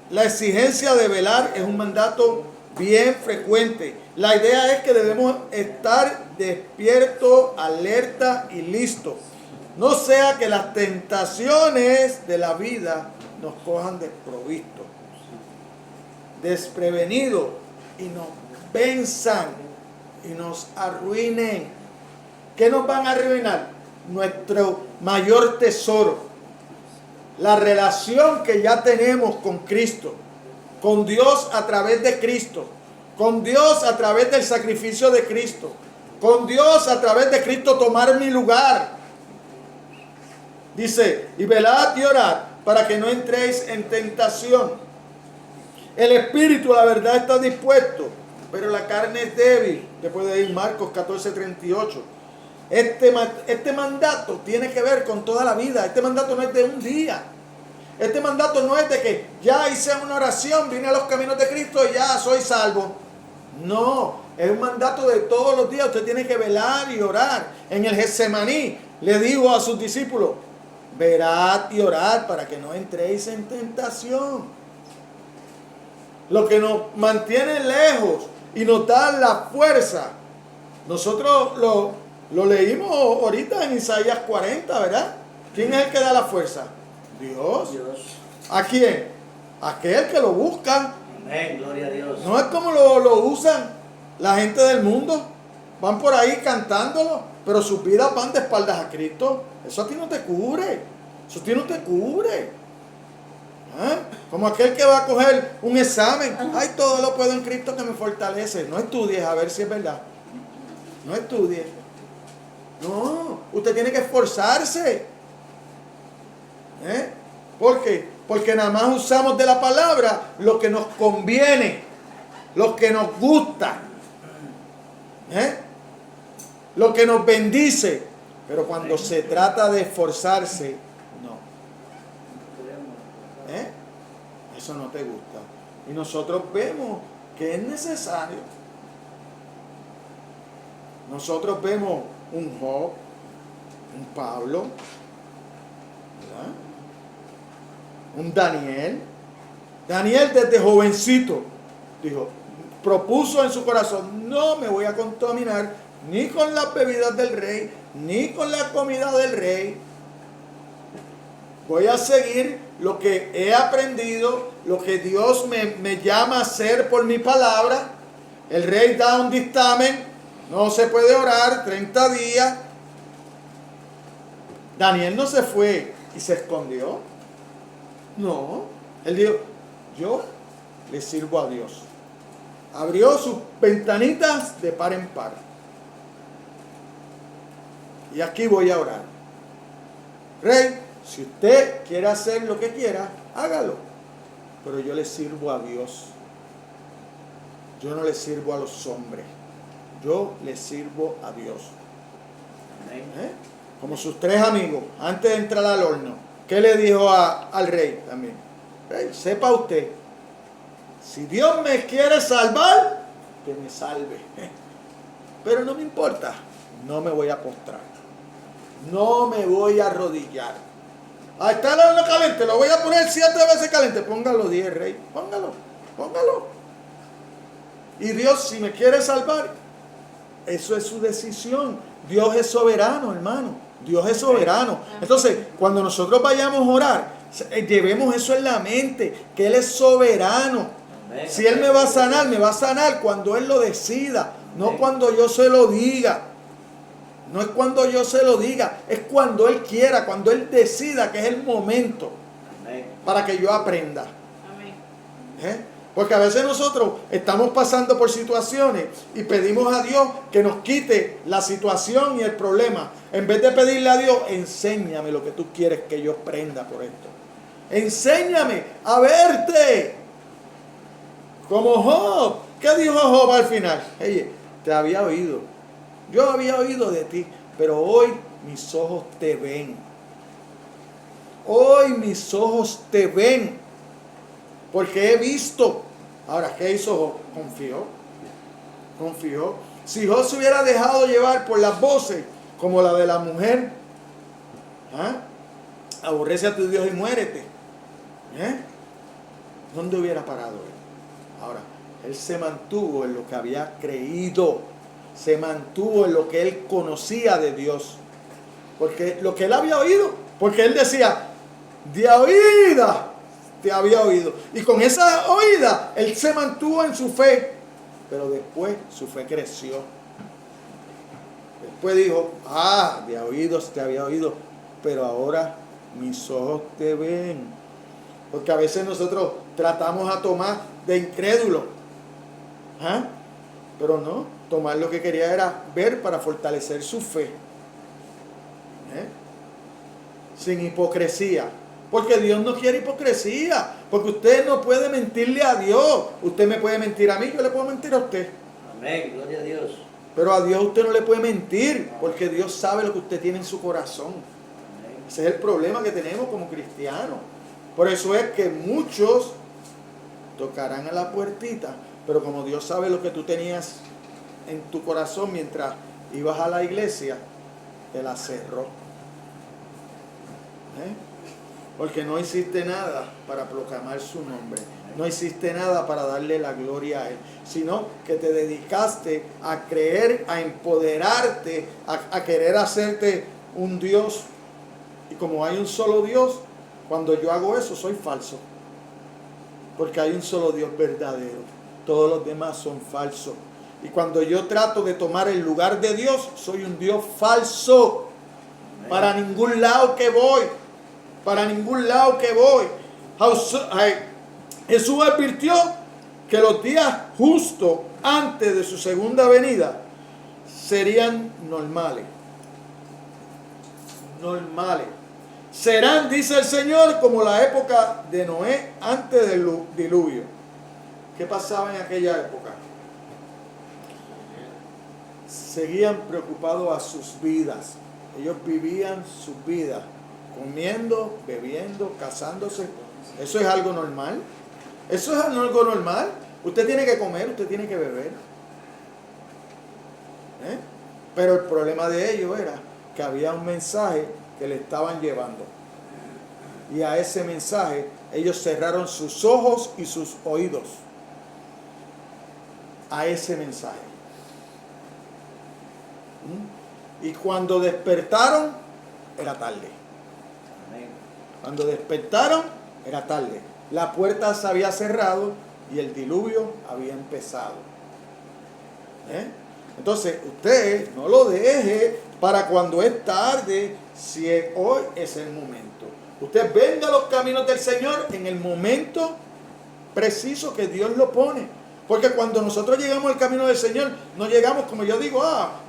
La exigencia de velar es un mandato bien frecuente. La idea es que debemos estar despiertos, alerta y listos. No sea que las tentaciones de la vida nos cojan desprovistos, desprevenidos y nos venzan y nos arruinen. ¿Qué nos van a arruinar? Nuestro mayor tesoro, la relación que ya tenemos con Cristo, con Dios a través de Cristo, con Dios a través del sacrificio de Cristo, con Dios a través de Cristo tomar mi lugar. Dice, y velad y orad para que no entréis en tentación. El espíritu, la verdad, está dispuesto, pero la carne es débil. Te puede ir Marcos 14:38. Este mandato tiene que ver con toda la vida. Este mandato no es de un día. Este mandato no es de que ya hice una oración, vine a los caminos de Cristo y ya soy salvo. No, es un mandato de todos los días. Usted tiene que velar y orar. En el Getsemaní le dijo a sus discípulos: velad y orad para que no entréis en tentación. Lo que nos mantiene lejos y nos da la fuerza. Nosotros lo leímos ahorita en Isaías 40, ¿verdad? ¿Quién es el que da la fuerza? Dios. ¿A quién? Aquel que lo busca. Amén, gloria a Dios. No es como lo usan la gente del mundo. Van por ahí cantándolo, pero sus vidas van de espaldas a Cristo. Eso a ti no te cubre. Eso a ti no te cubre. ¿Ah? Como aquel que va a coger un examen. Ay, todo lo puedo en Cristo que me fortalece. No estudies a ver si es verdad. No estudies. No, usted tiene que esforzarse. ¿Por qué? Porque nada más usamos de la palabra lo que nos conviene, lo que nos gusta, lo que nos bendice. Pero cuando se trata de esforzarse, no. Eso no te gusta. Y nosotros vemos que es necesario. Nosotros vemos un Job, un Pablo, ¿verdad? Un Daniel. Daniel desde jovencito propuso en su corazón: no me voy a contaminar ni con las bebidas del rey, ni con la comida del rey. Voy a seguir lo que he aprendido, lo que Dios me llama a hacer por mi palabra. El rey da un dictamen, no se puede orar 30 días. Daniel no se fue y se escondió. No, él dijo: yo le sirvo a Dios. Abrió sus ventanitas de par en par. Y aquí voy a orar. Rey, si usted quiere hacer lo que quiera, hágalo. Pero yo le sirvo a Dios. Yo no le sirvo a los hombres. Yo le sirvo a Dios. Como sus 3 amigos, antes de entrar al horno. ¿Qué le dijo al rey también? Rey, sepa usted, si Dios me quiere salvar, que me salve. Pero no me importa, no me voy a postrar. No me voy a arrodillar. Ahí está el horno caliente, lo voy a poner 7 veces caliente. Póngalo 10, rey, póngalo. Y Dios, si me quiere salvar, eso es su decisión. Dios es soberano, hermano. Dios es soberano. Entonces, cuando nosotros vayamos a orar, llevemos eso en la mente, que Él es soberano. Si Él me va a sanar cuando Él lo decida, no cuando yo se lo diga. No es cuando yo se lo diga, es cuando Él quiera, cuando Él decida que es el momento para que yo aprenda. Porque a veces nosotros estamos pasando por situaciones y pedimos a Dios que nos quite la situación y el problema. En vez de pedirle a Dios: enséñame lo que tú quieres que yo aprenda por esto. Enséñame a verte. Como Job. ¿Qué dijo Job al final? Oye, te había oído. Yo había oído de ti, pero hoy mis ojos te ven. Hoy mis ojos te ven. Porque he visto. Ahora, ¿qué hizo Job? Confió. Si Job se hubiera dejado llevar por las voces, como la de la mujer, aborrece a tu Dios y muérete, ¿dónde hubiera parado él? Ahora, él se mantuvo en lo que había creído, se mantuvo en lo que él conocía de Dios, porque lo que él había oído, porque él decía: de oída te había oído. Y con esa oída, él se mantuvo en su fe. Pero después su fe creció. Después dijo: de oídos te había oído, pero ahora mis ojos te ven. Porque a veces nosotros tratamos a Tomás de incrédulo. Pero no, Tomás lo que quería era ver para fortalecer su fe. Sin hipocresía. Porque Dios no quiere hipocresía. Porque usted no puede mentirle a Dios. Usted me puede mentir a mí, yo le puedo mentir a usted. Amén, gloria a Dios. Pero a Dios usted no le puede mentir. Porque Dios sabe lo que usted tiene en su corazón. Amén. Ese es el problema que tenemos como cristianos. Por eso es que muchos tocarán a la puertita. Pero como Dios sabe lo que tú tenías en tu corazón mientras ibas a la iglesia, te la cerró. Porque no hiciste nada para proclamar su nombre. No hiciste nada para darle la gloria a Él. Sino que te dedicaste a creer, a empoderarte, a querer hacerte un Dios. Y como hay un solo Dios, cuando yo hago eso soy falso. Porque hay un solo Dios verdadero. Todos los demás son falsos. Y cuando yo trato de tomar el lugar de Dios, soy un Dios falso. Amén. Para ningún lado que voy. Para ningún lado que voy. Jesús advirtió que los días justos antes de su segunda venida serían normales. Normales. Serán, dice el Señor, como la época de Noé antes del diluvio. ¿Qué pasaba en aquella época? Seguían preocupados a sus vidas. Ellos vivían sus vidas, comiendo, bebiendo, casándose. ¿Eso es algo normal? ¿Eso es algo normal? Usted tiene que comer, usted tiene que beber. Pero el problema de ellos era que había un mensaje que le estaban llevando. Y a ese mensaje ellos cerraron sus ojos y sus oídos. A ese mensaje. Y cuando despertaron, era tarde. Amén. Cuando despertaron, era tarde. La puerta se había cerrado y el diluvio había empezado. Entonces, usted no lo deje para cuando es tarde, si hoy es el momento. Usted venga a los caminos del Señor en el momento preciso que Dios lo pone. Porque cuando nosotros llegamos al camino del Señor, no llegamos como yo digo,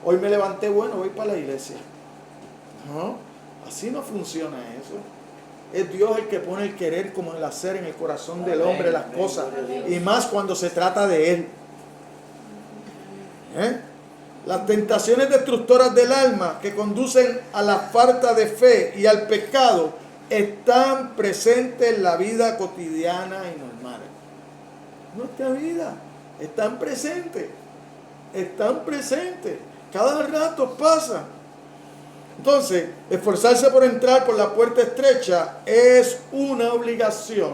hoy me levanté bueno, voy para la iglesia. No, así no funciona eso. Es Dios el que pone el querer como el hacer en el corazón del hombre las cosas. Y más cuando se trata de Él. Las tentaciones destructoras del alma que conducen a la falta de fe y al pecado están presentes en la vida cotidiana y normal. Nuestra vida están presentes. Están presentes. Cada rato pasa. Entonces, esforzarse por entrar por la puerta estrecha es una obligación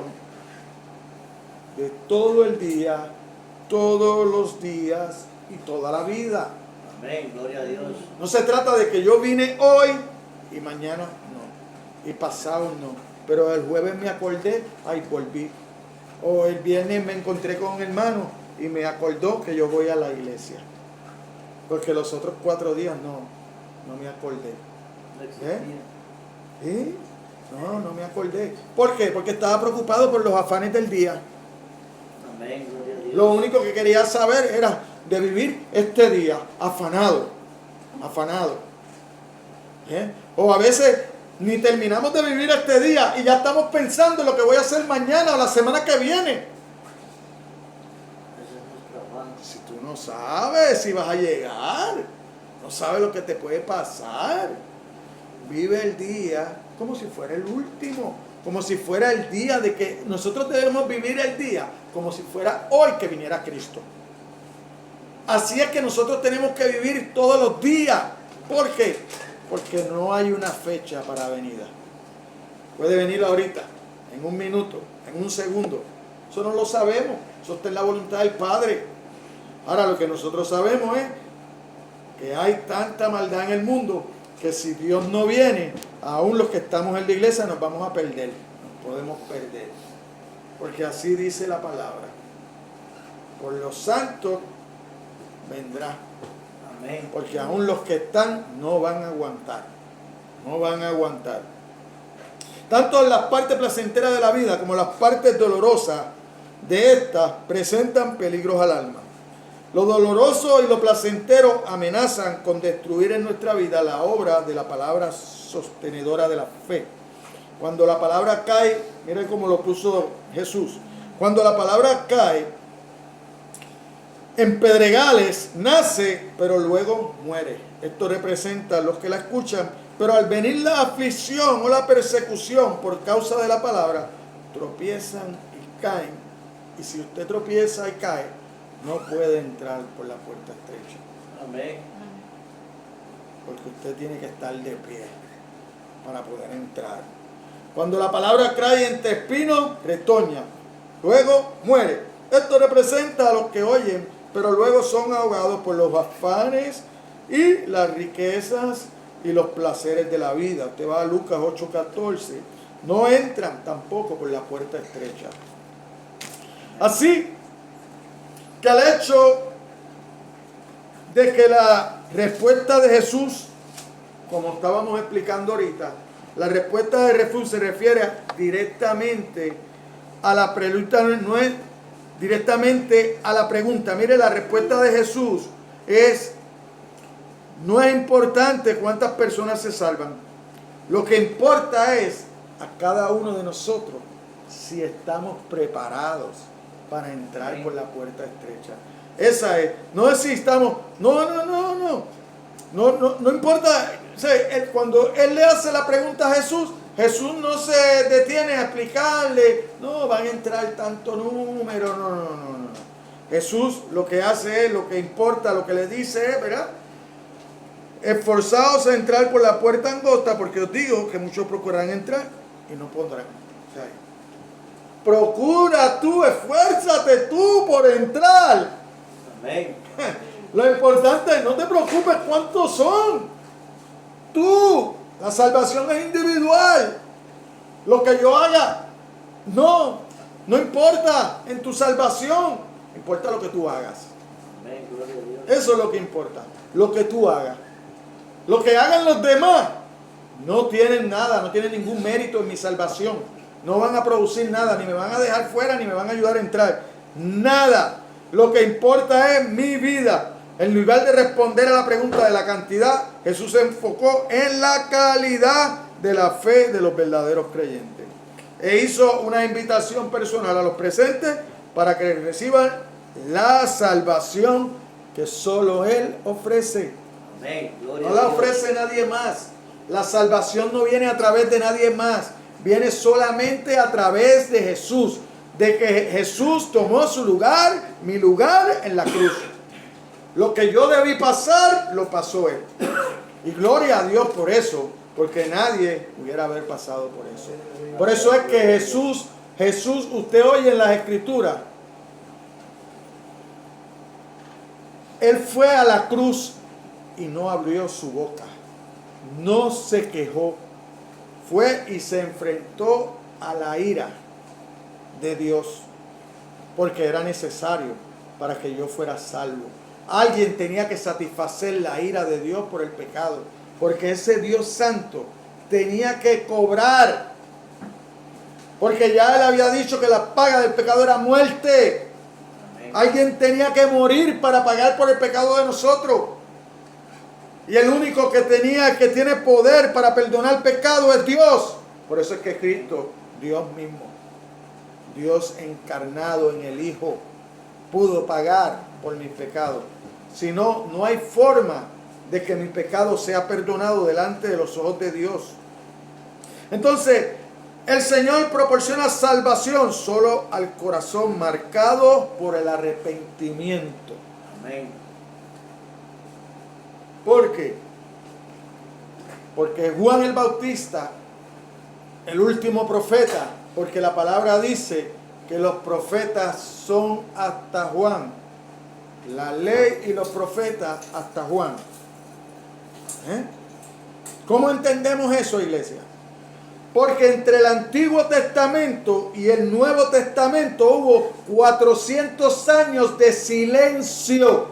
de todo el día, todos los días y toda la vida. Amén, gloria a Dios. No se trata de que yo vine hoy y mañana no, y pasado no, pero el jueves me acordé, volví. O el viernes me encontré con un hermano y me acordó que yo voy a la iglesia. Porque los otros 4 días no me acordé. No existía. No me acordé. ¿Por qué? Porque estaba preocupado por los afanes del día. Amén, gloria a Dios. Lo único que quería saber era de vivir este día afanado. O a veces ni terminamos de vivir este día y ya estamos pensando en lo que voy a hacer mañana o la semana que viene. Ese es nuestro afán. Si tú no sabes si vas a llegar, no sabes lo que te puede pasar. Vive el día como si fuera el último, como si fuera el día de que nosotros debemos vivir el día, como si fuera hoy que viniera Cristo. Así es que nosotros tenemos que vivir todos los días. ¿Por qué? Porque no hay una fecha para venida. Puede venir ahorita, en un minuto, en un segundo. Eso no lo sabemos. Eso está en la voluntad del Padre. Ahora lo que nosotros sabemos es que hay tanta maldad en el mundo que si Dios no viene, aún los que estamos en la iglesia nos vamos a perder. Nos podemos perder. Porque así dice la palabra. Por los santos vendrá. Amén. Porque aún los que están no van a aguantar. No van a aguantar. Tanto las partes placenteras de la vida como las partes dolorosas de estas presentan peligros al alma. Lo doloroso y lo placentero amenazan con destruir en nuestra vida la obra de la palabra sostenedora de la fe. Cuando la palabra cae, miren cómo lo puso Jesús. Cuando la palabra cae en pedregales, nace, pero luego muere. Esto representa a los que la escuchan, pero al venir la aflicción o la persecución por causa de la palabra, tropiezan y caen. Y si usted tropieza y cae, no puede entrar por la puerta estrecha. Amén. Porque usted tiene que estar de pie para poder entrar. Cuando la palabra cae entre espinos, retoña, luego muere. Esto representa a los que oyen, pero luego son ahogados por los afanes y las riquezas y los placeres de la vida. Usted va a Lucas 8:14. No entran tampoco por la puerta estrecha. Así que el hecho de que la respuesta de Jesús, como estábamos explicando ahorita, la respuesta de Jesús se refiere directamente a la pregunta, no es directamente a la pregunta. Mire, la respuesta de Jesús no es importante cuántas personas se salvan. Lo que importa es a cada uno de nosotros si estamos preparados para entrar por la puerta estrecha. Esa es, no es si estamos, no importa. O sea, cuando él le hace la pregunta a Jesús, Jesús no se detiene a explicarle, no, van a entrar tanto número, no. Jesús lo que hace es, lo que importa, lo que le dice es, ¿verdad? Esforzados a entrar por la puerta angosta, porque os digo que muchos procurarán entrar y no podrán. O sea, procura tú, esfuérzate tú por entrar. Amén. Lo importante es, no te preocupes cuántos son. Tú, la salvación es individual. Lo que yo haga, no importa en tu salvación. Importa lo que tú hagas. Amén. Gloria a Dios. Eso es lo que importa. Lo que tú hagas. Lo que hagan los demás no tienen nada, no tienen ningún mérito en mi salvación. No van a producir nada, ni me van a dejar fuera, ni me van a ayudar a entrar. Nada. Lo que importa es mi vida. En lugar de responder a la pregunta de la cantidad, Jesús se enfocó en la calidad de la fe de los verdaderos creyentes. E hizo una invitación personal a los presentes para que reciban la salvación que solo Él ofrece. Amén. Gloria No a la Dios. ofrece nadie más. La salvación no viene a través de nadie más. Viene solamente a través de Jesús. De que Jesús tomó su lugar, mi lugar en la cruz. Lo que yo debí pasar, lo pasó Él. Y gloria a Dios por eso, porque nadie hubiera haber pasado por eso. Por eso es que Jesús, usted oye en las Escrituras, Él fue a la cruz y no abrió su boca. No se quejó. Fue y se enfrentó a la ira de Dios, porque era necesario para que yo fuera salvo. Alguien tenía que satisfacer la ira de Dios por el pecado, porque ese Dios santo tenía que cobrar, porque ya Él había dicho que la paga del pecado era muerte. Amén. Alguien tenía que morir para pagar por el pecado de nosotros. Y el único que tiene poder para perdonar pecado es Dios. Por eso es que Cristo, Dios mismo, Dios encarnado en el Hijo, pudo pagar por mis pecados. Si no, no hay forma de que mi pecado sea perdonado delante de los ojos de Dios. Entonces, el Señor proporciona salvación solo al corazón marcado por el arrepentimiento. Amén. ¿Por qué? Porque Juan el Bautista, el último profeta, porque la palabra dice que los profetas son hasta Juan. La ley y los profetas hasta Juan. ¿Cómo entendemos eso, iglesia? Porque entre el Antiguo Testamento y el Nuevo Testamento hubo 400 años de silencio.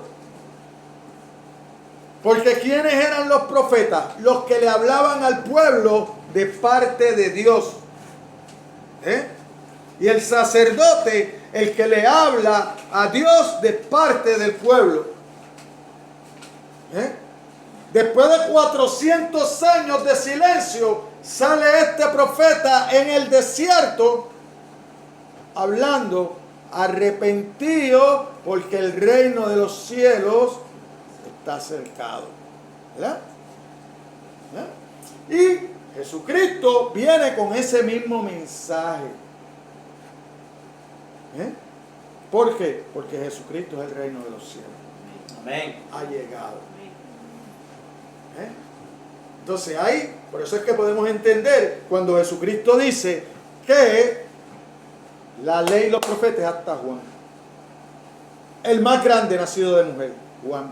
Porque ¿quiénes eran los profetas? Los que le hablaban al pueblo de parte de Dios. Y el sacerdote, el que le habla a Dios de parte del pueblo. Después de 400 años de silencio, sale este profeta en el desierto hablando, arrepentido porque el reino de los cielos está acercado. ¿Verdad? ¿Verdad? Y Jesucristo viene con ese mismo mensaje. ¿Por qué? Porque Jesucristo es el reino de los cielos. Amén. Ha llegado. Entonces ahí, por eso es que podemos entender cuando Jesucristo dice que la ley y los profetas hasta Juan. El más grande nacido de mujer, Juan,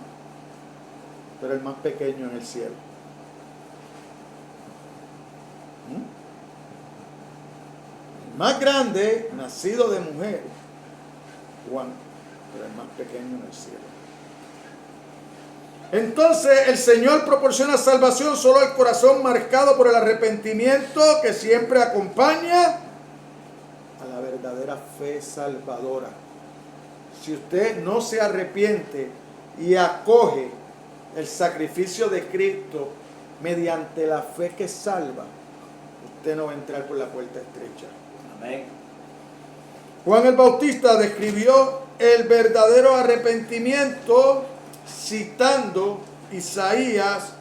pero el más pequeño en el cielo. El más grande nacido de mujer, Juan, pero el más pequeño en el cielo. Entonces el Señor proporciona salvación solo al corazón marcado por el arrepentimiento que siempre acompaña a la verdadera fe salvadora. Si usted no se arrepiente y acoge el sacrificio de Cristo mediante la fe que salva, usted no va a entrar por la puerta estrecha. Amén. Juan el Bautista describió el verdadero arrepentimiento citando Isaías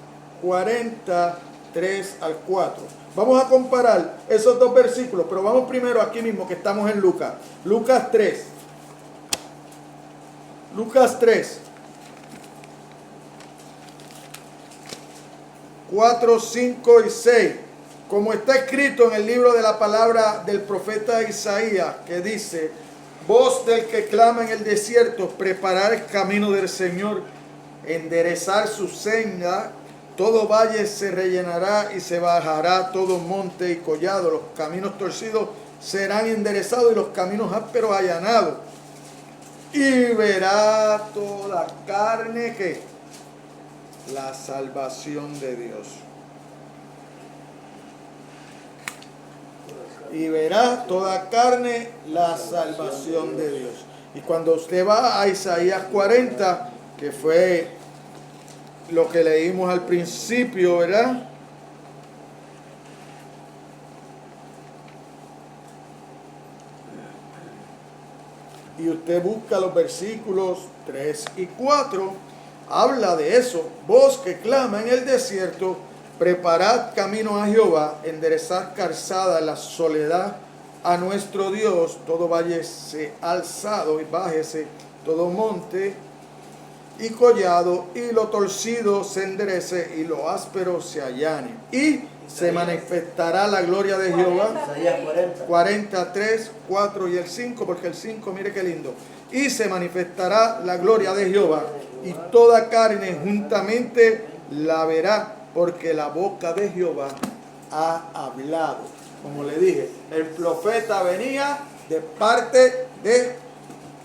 43 al 4. Vamos a comparar esos dos versículos, pero vamos primero aquí mismo que estamos en Lucas. Lucas 3. Lucas 3. 4, 5 y 6. Como está escrito en el libro de la palabra del profeta Isaías, que dice: voz del que clama en el desierto, preparar el camino del Señor, enderezar su senda, todo valle se rellenará y se bajará todo monte y collado, los caminos torcidos serán enderezados y los caminos ásperos allanados. Y verá toda carne que la salvación de Dios. Y verá toda carne la salvación de Dios. Y cuando usted va a Isaías 40, que fue lo que leímos al principio, ¿verdad? Y usted busca los versículos 3 y 4, habla de eso. Voz que clama en el desierto, preparad camino a Jehová, enderezad calzada en la soledad a nuestro Dios, todo valle se alzado y bájese, todo monte y collado, y lo torcido se enderece y lo áspero se allane. Y se manifestará la gloria de Jehová. Isaías 43, 4 y el 5, porque el 5, mire qué lindo. Y se manifestará la gloria de Jehová, y toda carne juntamente la verá, porque la boca de Jehová ha hablado. Como le dije, el profeta venía de parte de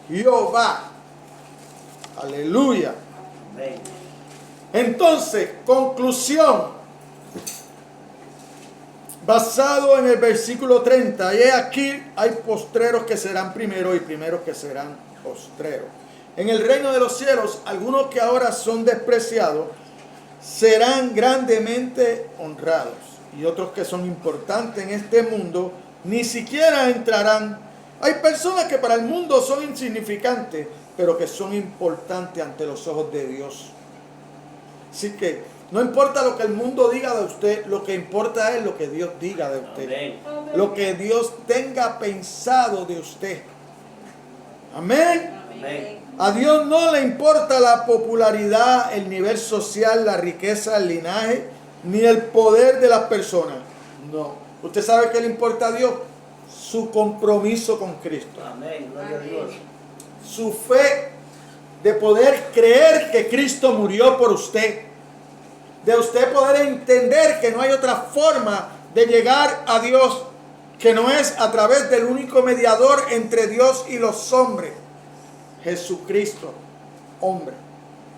Jehová. Aleluya. Amén. Entonces, conclusión. Basado en el versículo 30, y aquí hay postreros que serán primeros y primeros que serán postreros. En el reino de los cielos, algunos que ahora son despreciados serán grandemente honrados, y otros que son importantes en este mundo ni siquiera entrarán. Hay personas que para el mundo son insignificantes, pero que son importantes ante los ojos de Dios. Así que no importa lo que el mundo diga de usted, lo que importa es lo que Dios diga de usted. Amén. Lo que Dios tenga pensado de usted. Amén. Amén. A Dios no le importa la popularidad, el nivel social, la riqueza, el linaje, ni el poder de las personas. No. ¿Usted sabe qué le importa a Dios? Su compromiso con Cristo. Amén. Gloria a Dios. Su fe de poder creer que Cristo murió por usted. De usted poder entender que no hay otra forma de llegar a Dios que no es a través del único mediador entre Dios y los hombres, Jesucristo, hombre.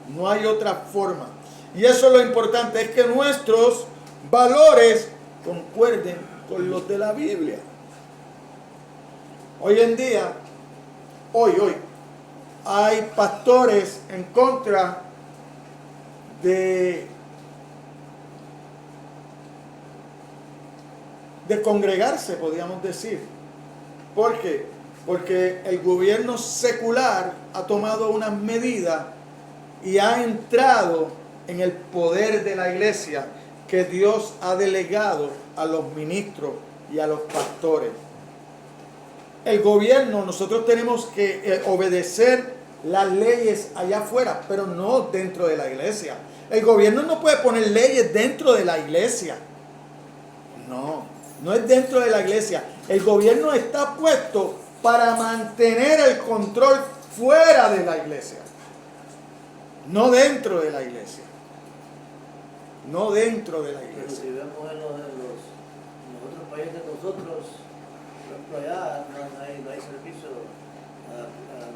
No hay otra forma. Y eso es lo importante, es que nuestros valores concuerden con los de la Biblia. Hoy en día, hoy, hay pastores en contra de congregarse, podríamos decir. ¿Por qué? Porque el gobierno secular ha tomado unas medidas y ha entrado en el poder de la iglesia que Dios ha delegado a los ministros y a los pastores. El gobierno, nosotros tenemos que obedecer las leyes allá afuera, pero no dentro de la iglesia. El gobierno no puede poner leyes dentro de la iglesia. No es dentro de la iglesia. El gobierno está puesto para mantener el control fuera de la iglesia, no dentro de la iglesia. No dentro de la Pero iglesia. si vemos en los otros países de nosotros, por ejemplo, allá no hay servicio,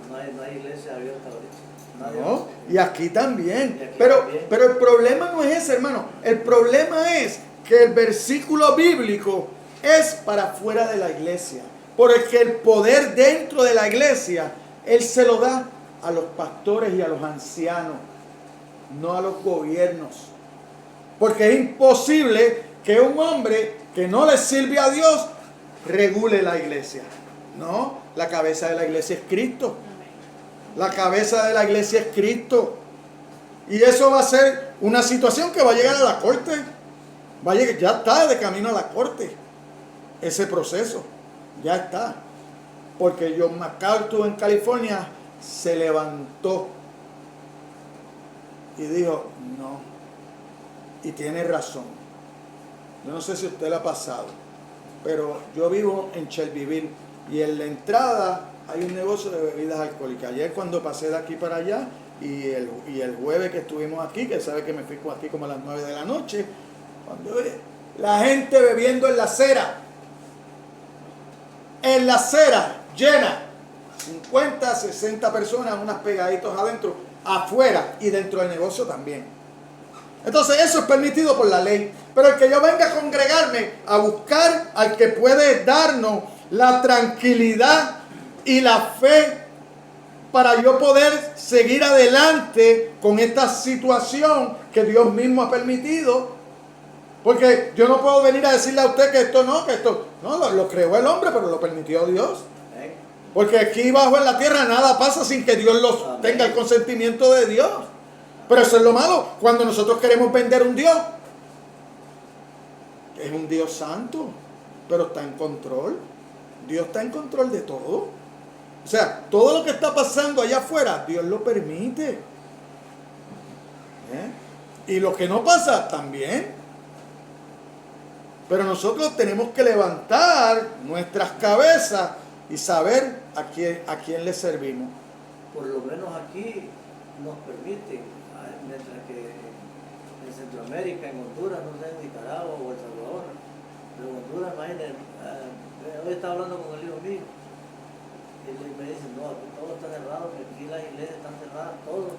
no hay iglesia abierta ahorita. No, y aquí también. Y aquí Pero el problema no es ese, hermano. El problema es que el versículo bíblico es para fuera de la iglesia. Porque el poder dentro de la iglesia, Él se lo da a los pastores y a los ancianos, no a los gobiernos. Porque es imposible que un hombre que no le sirve a Dios regule la iglesia. No, la cabeza de la iglesia es Cristo. La cabeza de la iglesia es Cristo. Y eso va a ser una situación que va a llegar a la corte. Ya está de camino a la corte. Ese proceso ya está. Porque John MacArthur en California se levantó y dijo, no. Y tiene razón. Yo no sé si a usted le ha pasado, pero yo vivo en Shelbyville y en la entrada hay un negocio de bebidas alcohólicas. Ayer cuando pasé de aquí para allá y el jueves que estuvimos aquí, que sabe que me fui aquí como a las 9 de la noche, cuando la gente bebiendo en la acera llena, 50, 60 personas, unas pegaditos adentro, afuera y dentro del negocio también. Entonces eso es permitido por la ley. Pero el que yo venga a congregarme a buscar al que puede darnos la tranquilidad y la fe para yo poder seguir adelante con esta situación que Dios mismo ha permitido. Porque yo no puedo venir a decirle a usted que esto no, lo creó el hombre, pero lo permitió Dios. Porque aquí abajo en la tierra nada pasa sin que Dios tenga el consentimiento de Dios. Pero eso es lo malo, cuando nosotros queremos vender un Dios, es un Dios santo, pero está en control. Dios está en control de todo. O sea, todo lo que está pasando allá afuera, Dios lo permite. Y lo que no pasa, también. Pero nosotros tenemos que levantar nuestras cabezas y saber a quién le servimos. Por lo menos aquí nos permiten. Mientras que en Centroamérica, en Honduras, no sé, en Nicaragua o El Salvador, pero en Honduras, imagínense, hoy estaba hablando con el hijo mío, y me dice, no, aquí todo está cerrado, que aquí las iglesias están cerradas, todo.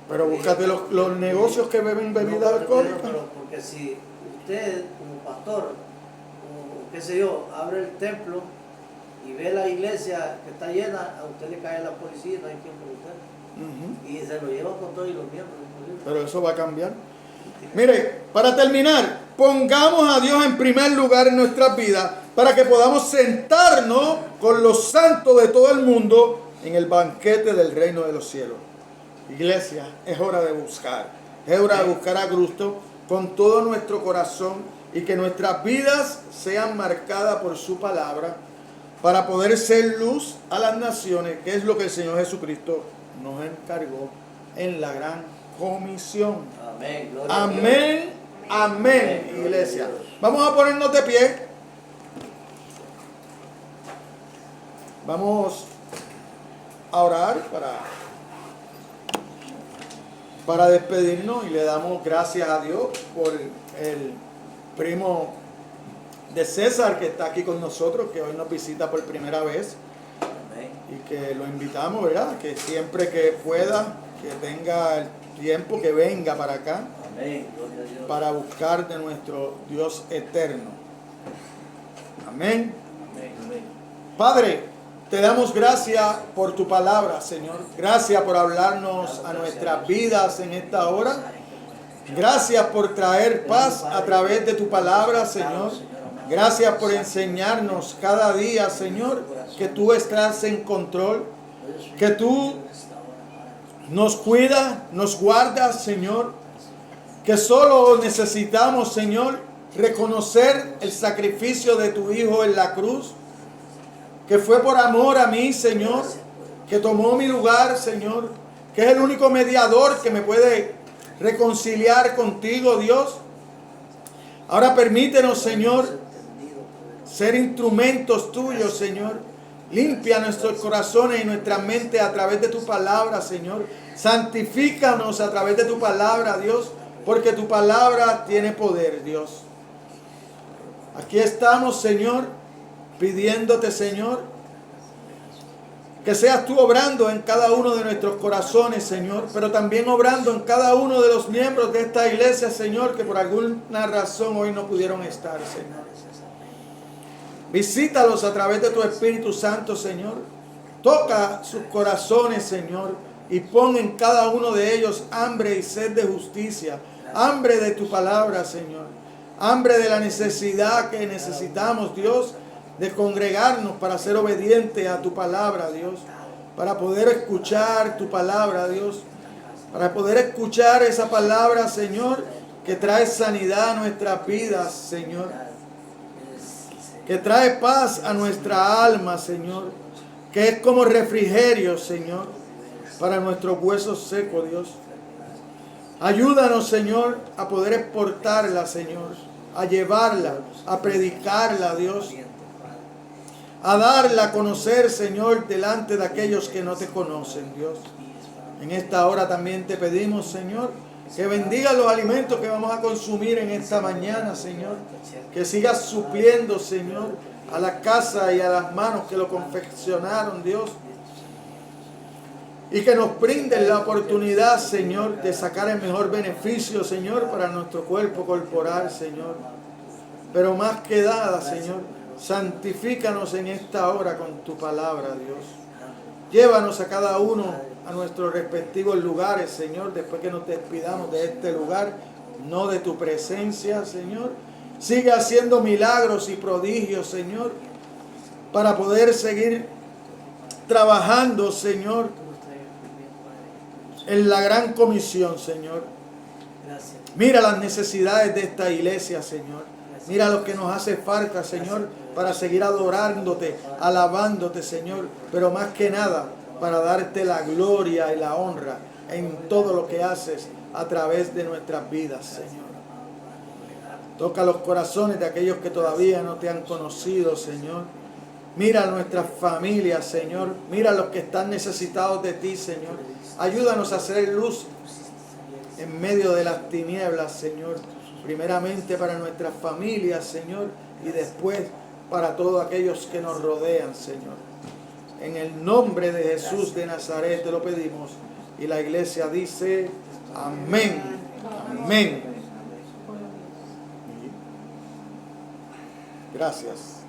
Pero búscate los negocios que beben bebidas alcohólicas. Pero porque si usted, como pastor, o qué sé yo, abre el templo y ve la iglesia que está llena, a usted le cae la policía y no hay quien por usted. Y se lo lleva con todos los miembros. Pero eso va a cambiar. Mire, para terminar, pongamos a Dios en primer lugar en nuestras vidas para que podamos sentarnos con los santos de todo el mundo en el banquete del reino de los cielos. Iglesia, es hora de buscar. Es hora de buscar a Cristo con todo nuestro corazón y que nuestras vidas sean marcadas por su palabra para poder ser luz a las naciones, que es lo que el Señor Jesucristo nos encargó en la gran comisión. Amén. Amén. Amén, iglesia. Vamos a ponernos de pie. Vamos a orar para despedirnos y le damos gracias a Dios por el primo de César que está aquí con nosotros, que hoy nos visita por primera vez. Y que lo invitamos, ¿verdad? Que siempre que pueda, que tenga el tiempo, que venga para acá. Amén. Para buscar de nuestro Dios eterno. Amén. Amén. Padre, te damos gracias por tu palabra, Señor. Gracias por hablarnos a nuestras vidas en esta hora. Gracias por traer paz a través de tu palabra, Señor. Gracias por enseñarnos cada día, Señor, que tú estás en control, que tú nos cuidas, nos guardas, Señor, que solo necesitamos, Señor, reconocer el sacrificio de tu Hijo en la cruz, que fue por amor a mí, Señor, que tomó mi lugar, Señor, que es el único mediador que me puede reconciliar contigo, Dios. Ahora permítenos, Señor, ser instrumentos tuyos, Señor. Limpia nuestros corazones y nuestra mente a través de tu palabra, Señor. Santifícanos a través de tu palabra, Dios, porque tu palabra tiene poder, Dios. Aquí estamos, Señor, pidiéndote, Señor, que seas tú obrando en cada uno de nuestros corazones, Señor, pero también obrando en cada uno de los miembros de esta iglesia, Señor, que por alguna razón hoy no pudieron estar, Señor. Visítalos a través de tu Espíritu Santo, Señor. Toca sus corazones, Señor, y pon en cada uno de ellos hambre y sed de justicia, hambre de tu palabra, Señor, hambre de la necesidad que necesitamos, Dios, de congregarnos para ser obedientes a tu palabra, Dios, para poder escuchar tu palabra, Dios, para poder escuchar esa palabra, Señor, que trae sanidad a nuestras vidas, Señor, que trae paz a nuestra alma, Señor, que es como refrigerio, Señor, para nuestros huesos secos, Dios. Ayúdanos, Señor, a poder exportarla, Señor, a llevarla, a predicarla, Dios, a darla a conocer, Señor, delante de aquellos que no te conocen, Dios. En esta hora también te pedimos, Señor, que bendiga los alimentos que vamos a consumir en esta mañana, Señor. Que sigas supliendo, Señor, a la casa y a las manos que lo confeccionaron, Dios. Y que nos brinden la oportunidad, Señor, de sacar el mejor beneficio, Señor, para nuestro cuerpo corporal, Señor. Pero más que nada, Señor, santifícanos en esta hora con tu palabra, Dios. Llévanos a cada uno a nuestros respectivos lugares, Señor, después que nos despidamos de este lugar, no de tu presencia, Señor. Sigue haciendo milagros y prodigios, Señor, para poder seguir trabajando, Señor, en la gran comisión, Señor. Mira las necesidades de esta iglesia, Señor. Mira lo que nos hace falta, Señor, para seguir adorándote, alabándote, Señor, pero más que nada, para darte la gloria y la honra en todo lo que haces a través de nuestras vidas, Señor. Toca los corazones de aquellos que todavía no te han conocido, Señor. Mira a nuestras familias, Señor. Mira a los que están necesitados de ti, Señor. Ayúdanos a hacer luz en medio de las tinieblas, Señor. Primeramente para nuestras familias, Señor, y después para todos aquellos que nos rodean, Señor. En el nombre de Jesús de Nazaret te lo pedimos. Y la iglesia dice, amén. Amén. Gracias.